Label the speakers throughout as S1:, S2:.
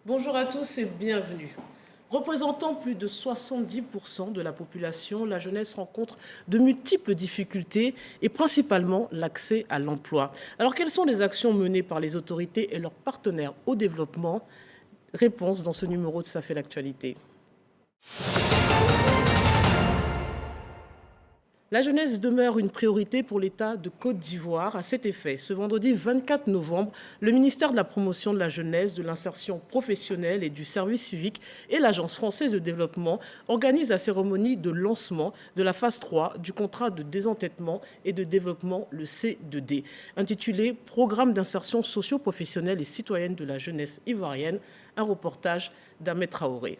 S1: Bonjour à tous et bienvenue. Représentant plus de 70% de la population, la jeunesse rencontre de multiples difficultés et principalement l'accès à l'emploi. Alors quelles sont les actions menées par les autorités et leurs partenaires au développement? Réponse dans ce numéro de Ça fait l'actualité. La jeunesse demeure une priorité pour l'État de Côte d'Ivoire. À cet effet, ce vendredi 24 novembre, le ministère de la Promotion de la jeunesse, de l'insertion professionnelle et du service civique et l'Agence française de développement organisent la cérémonie de lancement de la phase 3 du contrat de désendettement et de développement, le C2D, intitulé « Programme d'insertion socio-professionnelle et citoyenne de la jeunesse ivoirienne », un reportage d'Ahmed Traoré.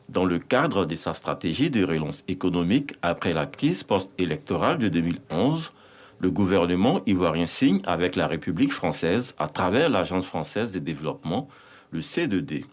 S2: Dans le cadre de sa stratégie de relance économique après la crise post-électorale de 2011, le gouvernement ivoirien signe avec la République française, à travers l'Agence française de développement, le C2D,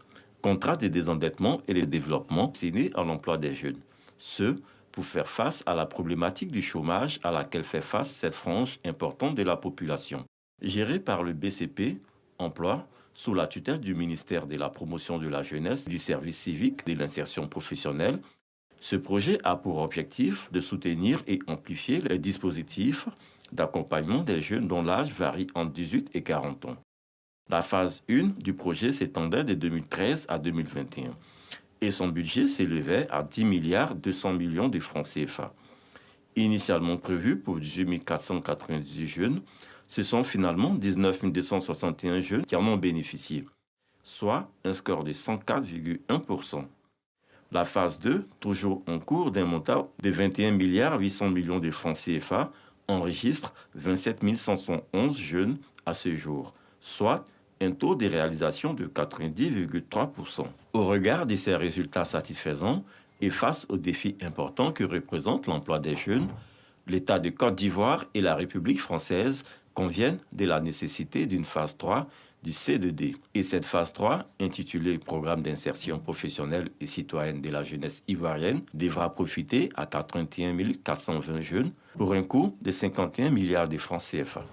S2: contrat de désendettement et de développement destiné à l'emploi des jeunes. Ce, pour faire face à la problématique du chômage à laquelle fait face cette frange importante de la population. Géré par le BCP, Emploi, sous la tutelle du ministère de la Promotion de la jeunesse, du service civique et de l'insertion professionnelle, ce projet a pour objectif de soutenir et amplifier les dispositifs d'accompagnement des jeunes dont l'âge varie entre 18 et 40 ans. La phase 1 du projet s'étendait de 2013 à 2021 et son budget s'élevait à 10 milliards 200 millions de francs CFA. Initialement prévu pour 18 498 jeunes, ce sont finalement 19 261 jeunes qui en ont bénéficié, soit un score de 104,1%. La phase 2, toujours en cours d'un montant de 21 milliards 800 millions de francs CFA, enregistre 27 111 jeunes à ce jour, soit un taux de réalisation de 90,3%. Au regard de ces résultats satisfaisants et face aux défis importants que représente l'emploi des jeunes, l'État de Côte d'Ivoire et la République française conviennent de la nécessité d'une phase 3 du C2D. Et cette phase 3, intitulée Programme d'insertion professionnelle et citoyenne de la jeunesse ivoirienne, devra profiter à 81 420 jeunes pour un coût de 51 milliards de francs CFA.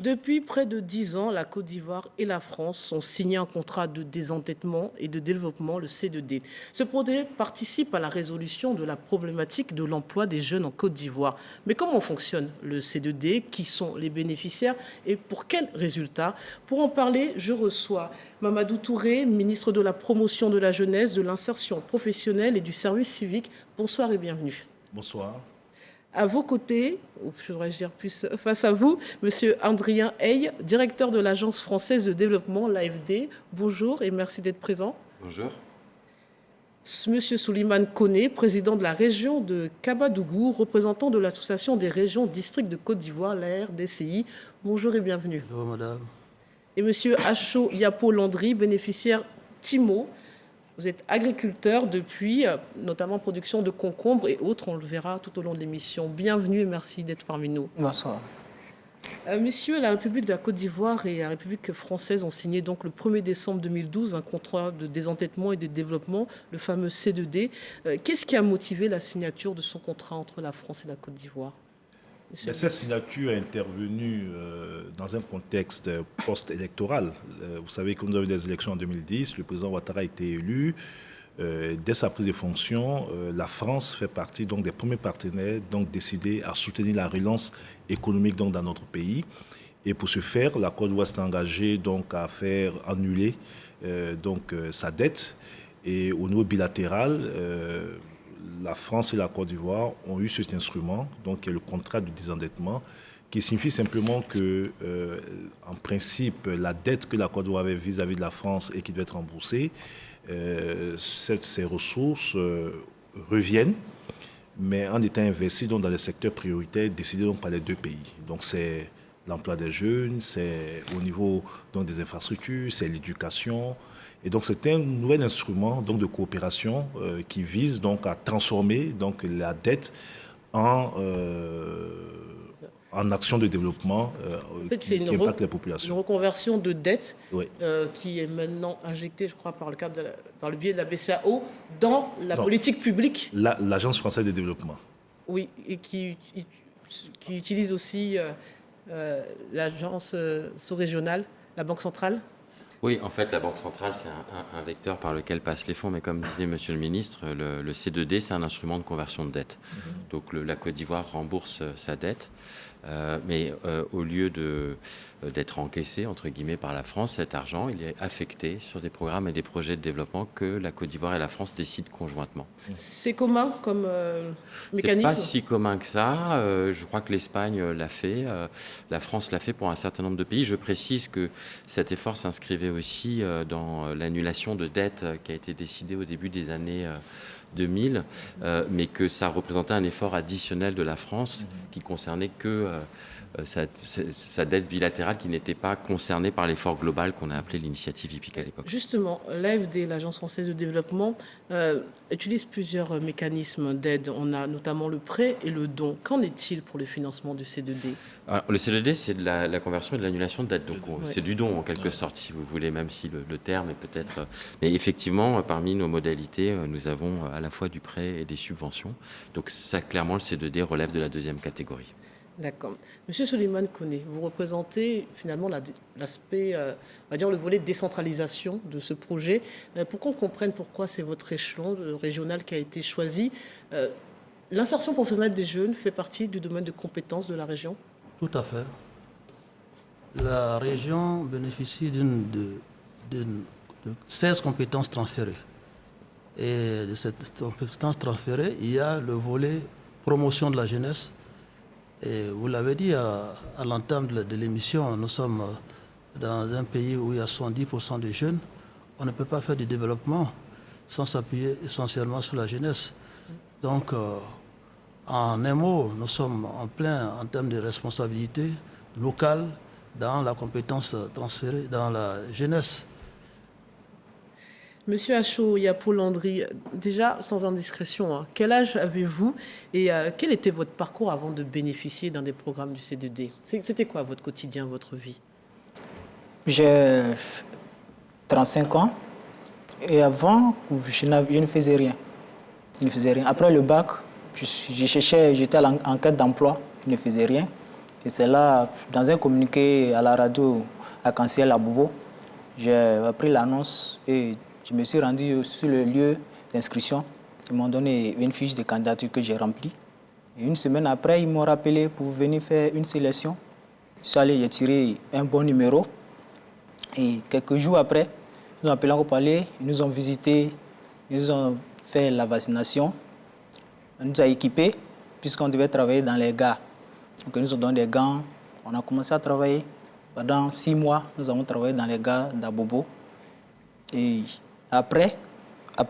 S1: Depuis près de 10 ans, la Côte d'Ivoire et la France sont signés un contrat de désendettement et de développement, le C2D. Ce projet participe à la résolution de la problématique de l'emploi des jeunes en Côte d'Ivoire. Mais comment fonctionne le C2D? Qui sont les bénéficiaires et pour quels résultats? Pour en parler, je reçois Mamadou Touré, ministre de la Promotion de la jeunesse, de l'insertion professionnelle et du service civique. Bonsoir et bienvenue.
S3: Bonsoir.
S1: À vos côtés, ou je devrais dire plus face à vous, Monsieur Adrien Hey, directeur de l'Agence française de développement, l'AFD. Bonjour et merci d'être présent.
S4: Bonjour.
S1: Monsieur Souleymane Koné, président de la région de Kabadougou, représentant de l'Association des régions districts de Côte d'Ivoire, la RDCI. Bonjour et bienvenue.
S5: Bonjour madame.
S1: Et Monsieur Acho Yapo Landry, bénéficiaire TIMO. Vous êtes agriculteur depuis, notamment production de concombres et autres, on le verra tout au long de l'émission. Bienvenue et merci d'être parmi nous.
S5: Bonsoir.
S1: Messieurs, la République de la Côte d'Ivoire et la République française ont signé donc le 1er décembre 2012 un contrat de désendettement et de développement, le fameux C2D. Qu'est-ce qui a motivé la signature de ce contrat entre la France et la Côte d'Ivoire?
S3: Cette signature est intervenue dans un contexte post-électoral. Vous savez que nous avons eu des élections en 2010, le président Ouattara a été élu. Dès sa prise de fonction, la France fait partie donc, des premiers partenaires donc, décidés à soutenir la relance économique donc, dans notre pays. Et pour ce faire, la Côte d'Ivoire s'est engagée donc, à faire annuler sa dette. Et au niveau bilatéral, la France et la Côte d'Ivoire ont eu cet instrument, donc qui est le contrat de désendettement, qui signifie simplement que, en principe, la dette que la Côte d'Ivoire avait vis-à-vis de la France et qui doit être remboursée, ces ressources reviennent, mais en étant investies dans les secteurs prioritaires décidés donc, par les deux pays. Donc c'est l'emploi des jeunes, c'est au niveau donc, des infrastructures, c'est l'éducation. Et donc c'est un nouvel instrument donc, de coopération qui vise donc, à transformer donc, la dette en action de développement
S1: en fait,
S3: qui impacte les populations.
S1: Une reconversion de dette
S3: oui.
S1: Qui est maintenant injectée, je crois, par le biais de la BCAO dans la politique publique.
S3: L'Agence française de développement.
S1: Oui, et qui utilise aussi l'agence sous-régionale La Banque centrale?
S4: Oui, en fait, la Banque centrale, c'est un vecteur par lequel passent les fonds. Mais comme disait Monsieur le ministre, le C2D, c'est un instrument de conversion de dette. Donc la Côte d'Ivoire rembourse sa dette. Mais au lieu d'être encaissé, entre guillemets, par la France, cet argent, il est affecté sur des programmes et des projets de développement que la Côte d'Ivoire et la France décident conjointement.
S1: C'est commun comme mécanisme?
S4: C'est pas si commun que ça. Je crois que l'Espagne l'a fait. La France l'a fait pour un certain nombre de pays. Je précise que cet effort s'inscrivait aussi dans l'annulation de dettes qui a été décidée au début des années 2000, mais que ça représentait un effort additionnel de la France qui concernait que sa dette bilatérale qui n'était pas concernée par l'effort global qu'on a appelé l'initiative hippique à l'époque.
S1: Justement, l'AFD, l'Agence française de développement, utilise plusieurs mécanismes d'aide. On a notamment le prêt et le don. Qu'en est-il pour le financement du C2D?
S4: Alors, le C2D, c'est de la conversion et de l'annulation de dette. Donc, c'est du don, en quelque sorte, si vous voulez, même si le terme est peut-être... Mais effectivement, parmi nos modalités, nous avons à la fois du prêt et des subventions. Donc, ça, clairement, le C2D relève de la deuxième catégorie.
S1: D'accord. Monsieur Souleymane Koné, vous représentez finalement l'aspect, on va dire le volet décentralisation de ce projet. Pour qu'on comprenne pourquoi c'est votre échelon régional qui a été choisi, l'insertion professionnelle des jeunes fait partie du domaine de compétences de la région?
S5: Tout à fait. La région bénéficie de 16 compétences transférées. Et de cette compétence transférée, il y a le volet promotion de la jeunesse. Et vous l'avez dit à l'entame de l'émission, nous sommes dans un pays où il y a 70% de jeunes. On ne peut pas faire du développement sans s'appuyer essentiellement sur la jeunesse. Donc, en un mot, nous sommes en plein en termes de responsabilité locale dans la compétence transférée dans la jeunesse.
S1: Monsieur Acho Yapo Landry, déjà sans indiscrétion, quel âge avez-vous et quel était votre parcours avant de bénéficier d'un des programmes du C2D? C'était quoi votre quotidien, votre vie?
S6: J'ai 35 ans et avant, je ne faisais rien. Je ne faisais rien. Après le bac, j'étais en quête d'emploi, je ne faisais rien. Et c'est là, dans un communiqué à la radio arc-en-ciel à Bobo, j'ai appris l'annonce et je me suis rendu sur le lieu d'inscription. Ils m'ont donné une fiche de candidature que j'ai remplie. Et une semaine après, ils m'ont rappelé pour venir faire une sélection. Je suis allé, j'ai tiré un bon numéro. Et quelques jours après, ils nous ont appelé encore parler, ils nous ont visité, ils nous ont fait la vaccination. On nous a équipés, puisqu'on devait travailler dans les gares. Donc ils nous ont donné des gants. On a commencé à travailler. Pendant 6 mois, nous avons travaillé dans les gares d'Abobo. Et après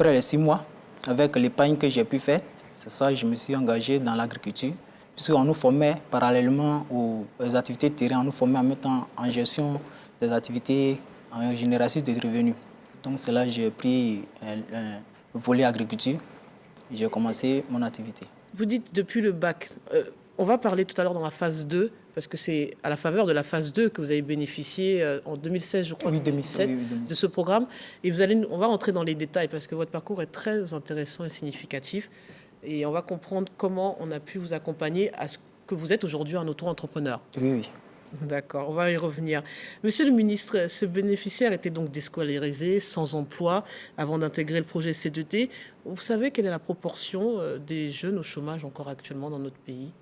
S6: les 6 mois, avec l'épargne que j'ai pu faire, c'est ça que je me suis engagé dans l'agriculture, puisqu'on nous formait parallèlement aux activités de terrain, on nous formait en mettant en gestion des activités en génération de revenus. Donc c'est là que j'ai pris un volet agriculture et j'ai commencé mon activité.
S1: Vous dites depuis le bac. On va parler tout à l'heure dans la phase 2, parce que c'est à la faveur de la phase 2 que vous avez bénéficié en 2016, je crois,
S6: oui, 2017, oui,
S1: de ce programme. Et on va rentrer dans les détails, parce que votre parcours est très intéressant et significatif. Et on va comprendre comment on a pu vous accompagner à ce que vous êtes aujourd'hui un auto-entrepreneur.
S6: Oui, oui.
S1: D'accord, on va y revenir. Monsieur le ministre, ce bénéficiaire était donc déscolarisé, sans emploi, avant d'intégrer le projet C2D. Vous savez quelle est la proportion des jeunes au chômage encore actuellement dans notre pays?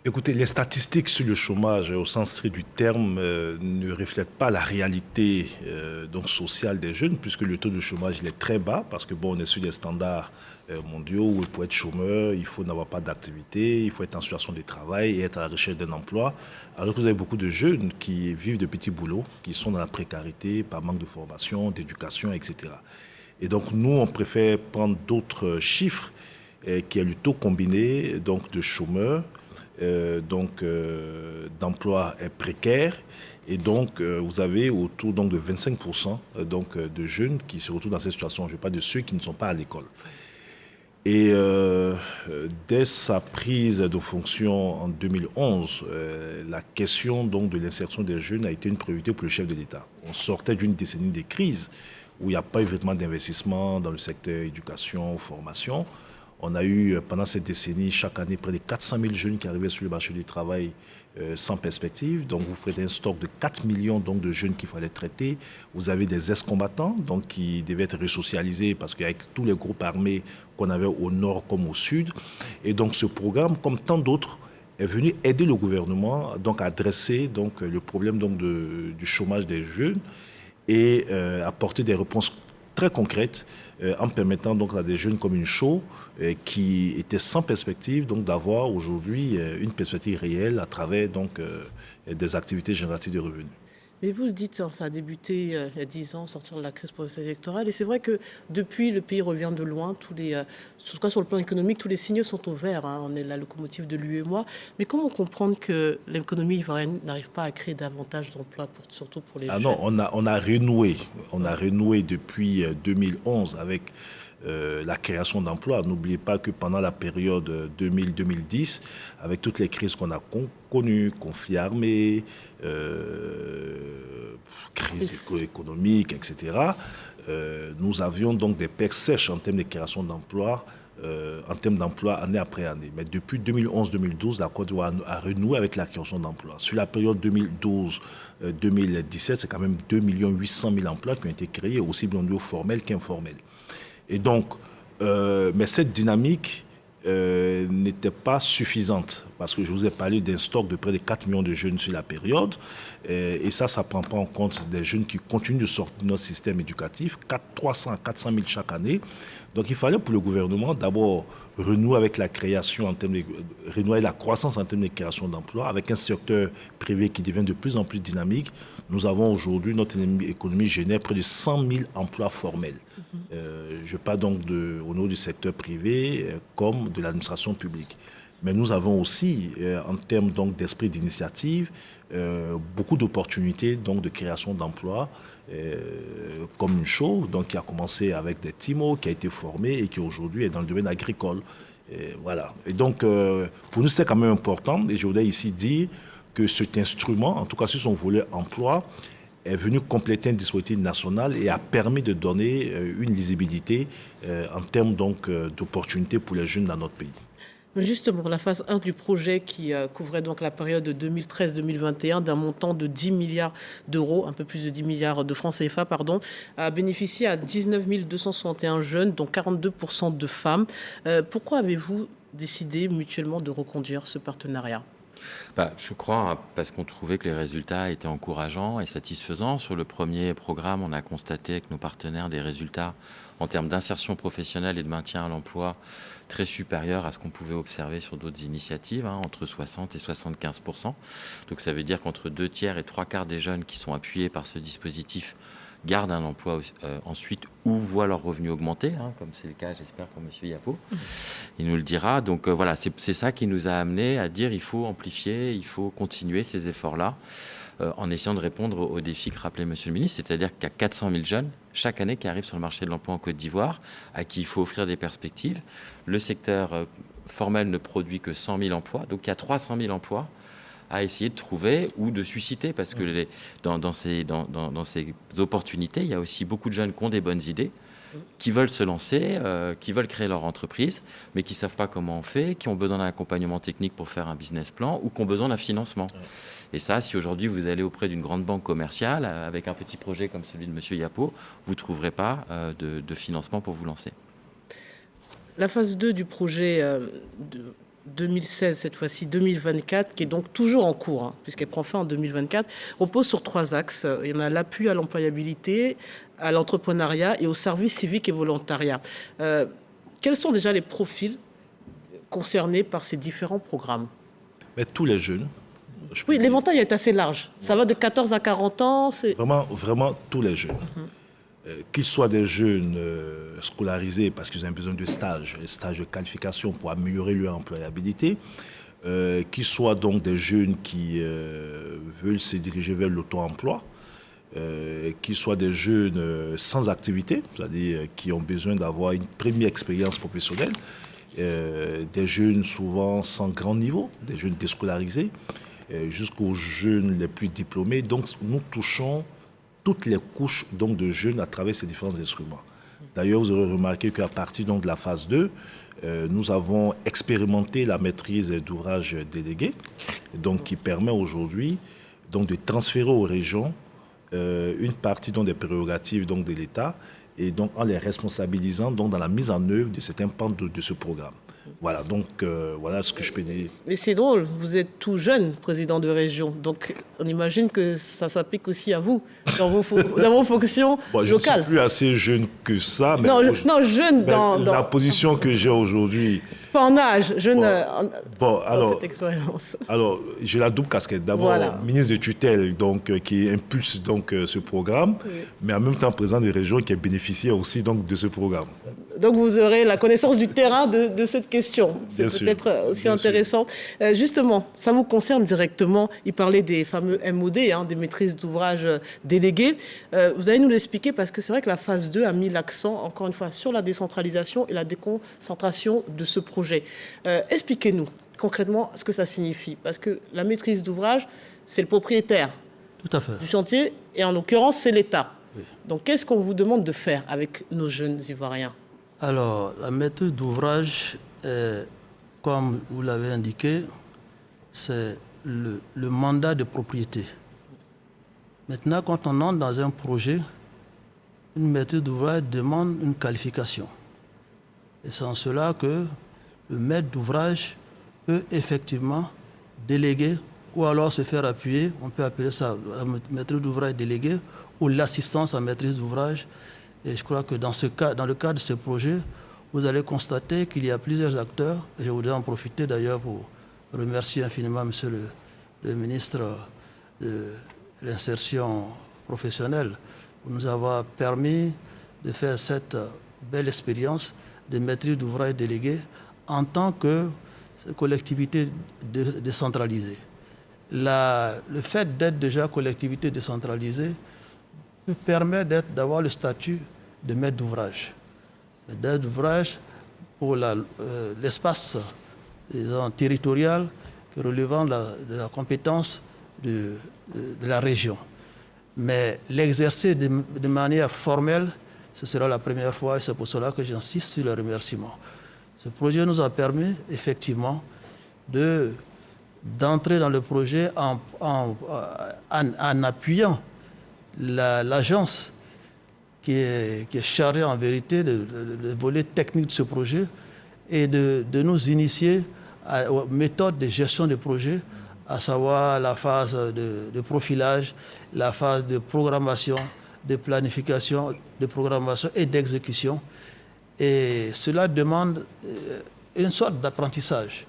S3: Écoutez, les statistiques sur le chômage, au sens strict du terme, ne reflètent pas la réalité donc sociale des jeunes, puisque le taux de chômage il est très bas, parce que bon, on est sur des standards mondiaux où pour être chômeur, il faut n'avoir pas d'activité, il faut être en situation de travail et être à la recherche d'un emploi. Alors que vous avez beaucoup de jeunes qui vivent de petits boulots, qui sont dans la précarité par manque de formation, d'éducation, etc. Et donc nous, on préfère prendre d'autres chiffres qui est le taux combiné donc, de chômeurs, d'emplois précaires. Et donc, vous avez autour donc, de 25% donc, de jeunes qui se retrouvent dans cette situation. Je ne parle pas de ceux qui ne sont pas à l'école. Et dès sa prise de fonction en 2011, la question donc, de l'insertion des jeunes a été une priorité pour le chef de l'État. On sortait d'une décennie de crise où il n'y a pas eu vraiment d'investissement dans le secteur éducation, formation. On a eu, pendant cette décennie, chaque année, près de 400 000 jeunes qui arrivaient sur le marché du travail sans perspective. Donc, vous faites un stock de 4 millions donc, de jeunes qu'il fallait traiter. Vous avez des ex-combattants donc, qui devaient être resocialisés parce qu'avec tous les groupes armés qu'on avait au nord comme au sud. Et donc, ce programme, comme tant d'autres, est venu aider le gouvernement donc, à adresser donc, le problème donc, du chômage des jeunes et apporter des réponses très concrètes en permettant donc à des jeunes comme une show qui étaient sans perspective donc d'avoir aujourd'hui une perspective réelle à travers donc des activités génératives de revenus.
S1: Mais vous le dites, ça a débuté il y a 10 ans, sortir de la crise post-électorale. Et c'est vrai que depuis, le pays revient de loin. En tout cas, sur le plan économique, tous les signaux sont au vert. On est la locomotive de l'UEMOA. Mais comment comprendre que l'économie ivoirienne n'arrive pas à créer davantage d'emplois, surtout pour les jeunes?
S3: Non, on a renoué. On a renoué depuis 2011 avec la création d'emplois. N'oubliez pas que pendant la période 2000-2010, avec toutes les crises qu'on a connues, conflits armés, crise économique, etc., nous avions donc des pertes sèches en termes de création d'emplois, en termes d'emplois année après année. Mais depuis 2011-2012, la Côte d'Ivoire a renoué avec la création d'emplois. Sur la période 2012-2017, c'est quand même 2 800 000 emplois qui ont été créés, aussi bien au niveau formel qu'informel. Et donc, mais cette dynamique n'était pas suffisante parce que je vous ai parlé d'un stock de près de 4 millions de jeunes sur la période et ça ne prend pas en compte des jeunes qui continuent de sortir de notre système éducatif, 300 à 400 000 chaque année. Donc il fallait pour le gouvernement d'abord renouer avec la création en termes de, renouer la croissance en termes de création d'emplois avec un secteur privé qui devient de plus en plus dynamique. Nous avons aujourd'hui, notre économie génère près de 100 000 emplois formels. Je parle donc au niveau du secteur privé comme de l'administration publique. Mais nous avons aussi, en termes donc d'esprit d'initiative, beaucoup d'opportunités donc de création d'emplois, comme une show donc qui a commencé avec des TIMO, qui a été formé et qui aujourd'hui est dans le domaine agricole. Et voilà. Et donc, pour nous, c'était quand même important. Et je voudrais ici dire que cet instrument, en tout cas sur son volet emploi, est venu compléter un dispositif national et a permis de donner une lisibilité en termes donc d'opportunités pour les jeunes dans notre pays.
S1: Justement, la phase 1 du projet qui couvrait donc la période de 2013-2021 d'un montant de 10 milliards d'euros, un peu plus de 10 milliards de francs CFA, pardon, a bénéficié à 19 261 jeunes, dont 42% de femmes. Pourquoi avez-vous décidé mutuellement de reconduire ce partenariat ?
S4: Je crois parce qu'on trouvait que les résultats étaient encourageants et satisfaisants. Sur le premier programme, on a constaté avec nos partenaires des résultats en termes d'insertion professionnelle et de maintien à l'emploi très supérieurs à ce qu'on pouvait observer sur d'autres initiatives, entre 60 et 75%. Donc ça veut dire qu'entre 2 tiers et 3 quarts des jeunes qui sont appuyés par ce dispositif gardent un emploi ensuite ou voient leurs revenus augmenter, comme c'est le cas, j'espère, pour M. Yapo. Il nous le dira. Donc voilà, c'est ça qui nous a amené à dire il faut amplifier, il faut continuer ces efforts-là en essayant de répondre aux défis que rappelait M. le ministre, c'est-à-dire qu'il y a 400 000 jeunes chaque année qui arrivent sur le marché de l'emploi en Côte d'Ivoire, à qui il faut offrir des perspectives. Le secteur formel ne produit que 100 000 emplois, donc il y a 300 000 emplois à essayer de trouver ou de susciter, parce que dans ces opportunités, il y a aussi beaucoup de jeunes qui ont des bonnes idées, qui veulent se lancer, qui veulent créer leur entreprise, mais qui ne savent pas comment on fait, qui ont besoin d'un accompagnement technique pour faire un business plan ou qui ont besoin d'un financement. Et ça, si aujourd'hui vous allez auprès d'une grande banque commerciale, avec un petit projet comme celui de M. Yapo, vous ne trouverez pas de financement pour vous lancer.
S1: La phase 2 du projet de 2016, cette fois-ci 2024, qui est donc toujours en cours, puisqu'elle prend fin en 2024, repose sur 3 axes. Il y en a l'appui à l'employabilité, à l'entrepreneuriat et au service civique et volontariat. Quels sont déjà les profils concernés par ces différents programmes ?
S3: Mais tous les jeunes.
S1: Oui, l'éventail est assez large. Ça va de 14 à 40 ans.
S3: Vraiment tous les jeunes. Qu'ils soient des jeunes scolarisés parce qu'ils ont besoin de stages de qualification pour améliorer leur employabilité, qu'ils soient donc des jeunes qui veulent se diriger vers l'auto-emploi, qu'ils soient des jeunes sans activité, c'est-à-dire qui ont besoin d'avoir une première expérience professionnelle, des jeunes souvent sans grand niveau, des jeunes déscolarisés, jusqu'aux jeunes les plus diplômés. Donc nous touchons toutes les couches donc, de jeunes à travers ces différents instruments. D'ailleurs, vous aurez remarqué qu'à partir donc, de la phase 2, nous avons expérimenté la maîtrise d'ouvrage délégué, donc qui permet aujourd'hui donc, de transférer aux régions une partie donc, des prérogatives donc, de l'État et donc en les responsabilisant donc, dans la mise en œuvre de certains pans de ce programme. Voilà, donc voilà ce que je peux dire.
S1: Mais c'est drôle, vous êtes tout jeune président de région, donc on imagine que ça s'applique aussi à vous, dans vos fonctions
S3: Bon, je
S1: locales.
S3: ne suis plus assez jeune que ça, mais
S1: jeune dans
S3: la position que j'ai aujourd'hui.
S1: pas en âge, jeune
S3: Bon,
S1: dans
S3: alors,
S1: cette expérience.
S3: alors j'ai la double casquette. D'abord,
S1: Voilà.
S3: ministre de tutelle, donc, qui impulse donc, ce programme, mais en même temps président des régions qui est bénéficiaire aussi donc, de ce programme.
S1: Donc vous aurez la connaissance du terrain de cette question. C'est
S3: Bien sûr.
S1: peut-être aussi
S3: Bien
S1: intéressant. Justement, ça vous concerne directement. Il parlait des fameux MOD, des maîtrises d'ouvrage déléguées. Vous allez nous l'expliquer parce que c'est vrai que la phase 2 a mis l'accent, encore une fois, sur la décentralisation et la déconcentration de ce projet. Expliquez-nous concrètement ce que ça signifie. Parce que la maîtrise d'ouvrage, c'est le propriétaire
S5: Tout à fait.
S1: du chantier et en l'occurrence, c'est l'État. Donc qu'est-ce qu'on vous demande de faire avec nos jeunes Ivoiriens ?
S5: Alors, la maîtrise d'ouvrage, comme vous l'avez indiqué, c'est le mandat de propriété. Maintenant, quand on entre dans un projet, une maîtrise d'ouvrage demande une qualification. Et c'est en cela que le maître d'ouvrage peut effectivement déléguer ou alors se faire appuyer, on peut appeler ça la maîtrise d'ouvrage déléguée ou l'assistance à maîtrise d'ouvrage. Et je crois que dans le cadre de ce projet, vous allez constater qu'il y a plusieurs acteurs. Et je voudrais en profiter d'ailleurs pour remercier infiniment Monsieur le ministre de l'insertion professionnelle pour nous avoir permis de faire cette belle expérience de maîtrise d'ouvrage déléguée en tant que collectivité décentralisée. Le fait d'être déjà collectivité décentralisée permet d'avoir le statut de maître d'ouvrage. Le maître d'ouvrage pour l'espace territorial relevant de la compétence de la région. Mais l'exercer de manière formelle, ce sera la première fois et c'est pour cela que j'insiste sur le remerciement. Ce projet nous a permis effectivement d'entrer dans le projet en appuyant l'agence qui est chargée en vérité de volet technique de ce projet et de nous initier aux méthodes de gestion des projets, à savoir la phase de profilage, la phase de programmation, de planification, de programmation et d'exécution. Et cela demande une sorte d'apprentissage.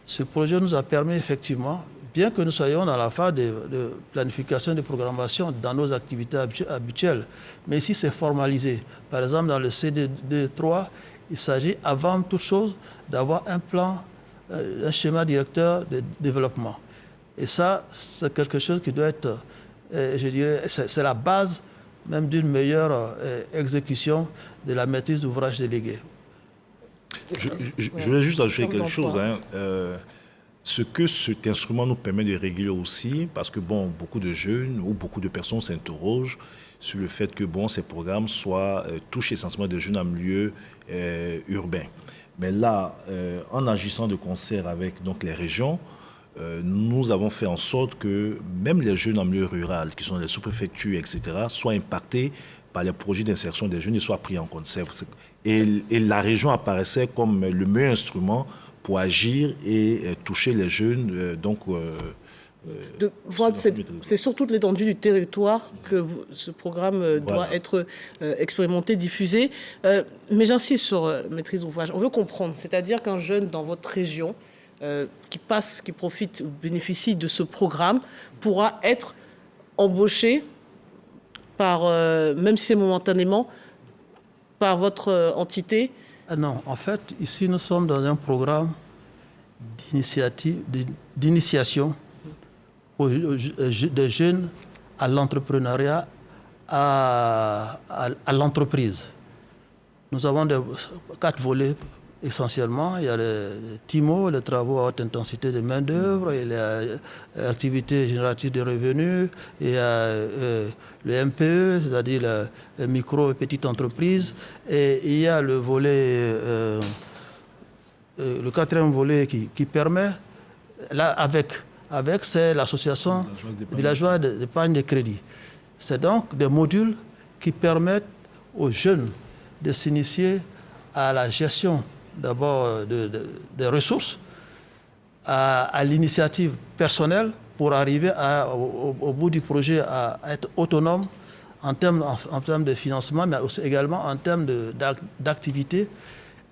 S5: Ce projet nous a permis effectivement, bien que nous soyons dans la phase de planification et de programmation dans nos activités habituelles, mais ici c'est formalisé. Par exemple, dans le CD3, il s'agit avant toute chose d'avoir un plan, un schéma directeur de développement. Et ça, c'est quelque chose qui doit être, je dirais, c'est la base même d'une meilleure exécution de la maîtrise d'ouvrage délégué.
S3: Je voulais juste ajouter quelque chose. Ce que cet instrument nous permet de régler aussi, parce que bon, beaucoup de jeunes ou beaucoup de personnes s'interrogent sur le fait que bon, ces programmes touchent essentiellement des jeunes en milieu urbain. Mais là, en agissant de concert avec donc, les régions, nous avons fait en sorte que même les jeunes en milieu rural, qui sont les sous-préfectures, etc., soient impactés par les projets d'insertion des jeunes et soient pris en compte. Et la région apparaissait comme le meilleur instrument pour agir et toucher les jeunes.
S1: C'est sur toute l'étendue du territoire que ce programme doit être expérimenté, diffusé. Mais j'insiste sur maîtrise d'ouvrage. On veut comprendre, c'est-à-dire qu'un jeune dans votre région qui profite ou bénéficie de ce programme pourra être embauché même si c'est momentanément, par votre entité.
S5: Non, en fait, ici, nous sommes dans un programme d'initiation des jeunes à l'entrepreneuriat, à l'entreprise. Nous avons 4 volets essentiellement. Il y a les TIMO, les travaux à haute intensité de main-d'œuvre, il y a l'activité générative de revenus, il y a le MPE, c'est-à-dire les micro et petites entreprises, et il y a le volet, le quatrième volet qui permet, là, avec c'est l'association villageoise d'épargne de crédit. C'est donc des modules qui permettent aux jeunes de s'initier à la gestion d'abord des ressources, à l'initiative personnelle pour arriver au bout du projet à être autonome en termes de financement, mais aussi également en termes d'activité.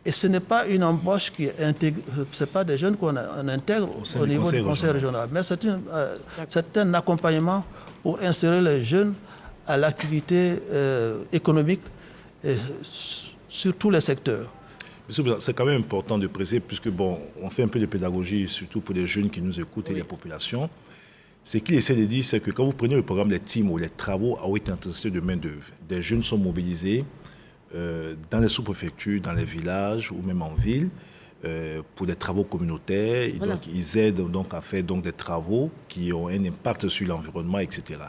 S5: Et ce n'est pas une embauche qui est intégrée, ce n'est pas des jeunes qu'on intègre au niveau du conseil régional, mais c'est un accompagnement pour insérer les jeunes à l'activité économique et sur tous les secteurs.
S3: C'est quand même important de préciser, puisque bon, on fait un peu de pédagogie, surtout pour les jeunes qui nous écoutent et les populations. Ce qu'il essaie de dire, c'est que quand vous prenez le programme des TIMO, les travaux à haute intensité de main-d'œuvre, des jeunes sont mobilisés dans les sous-préfectures, dans les villages ou même en ville pour des travaux communautaires. Et donc, ils aident donc, à faire donc, des travaux qui ont un impact sur l'environnement, etc.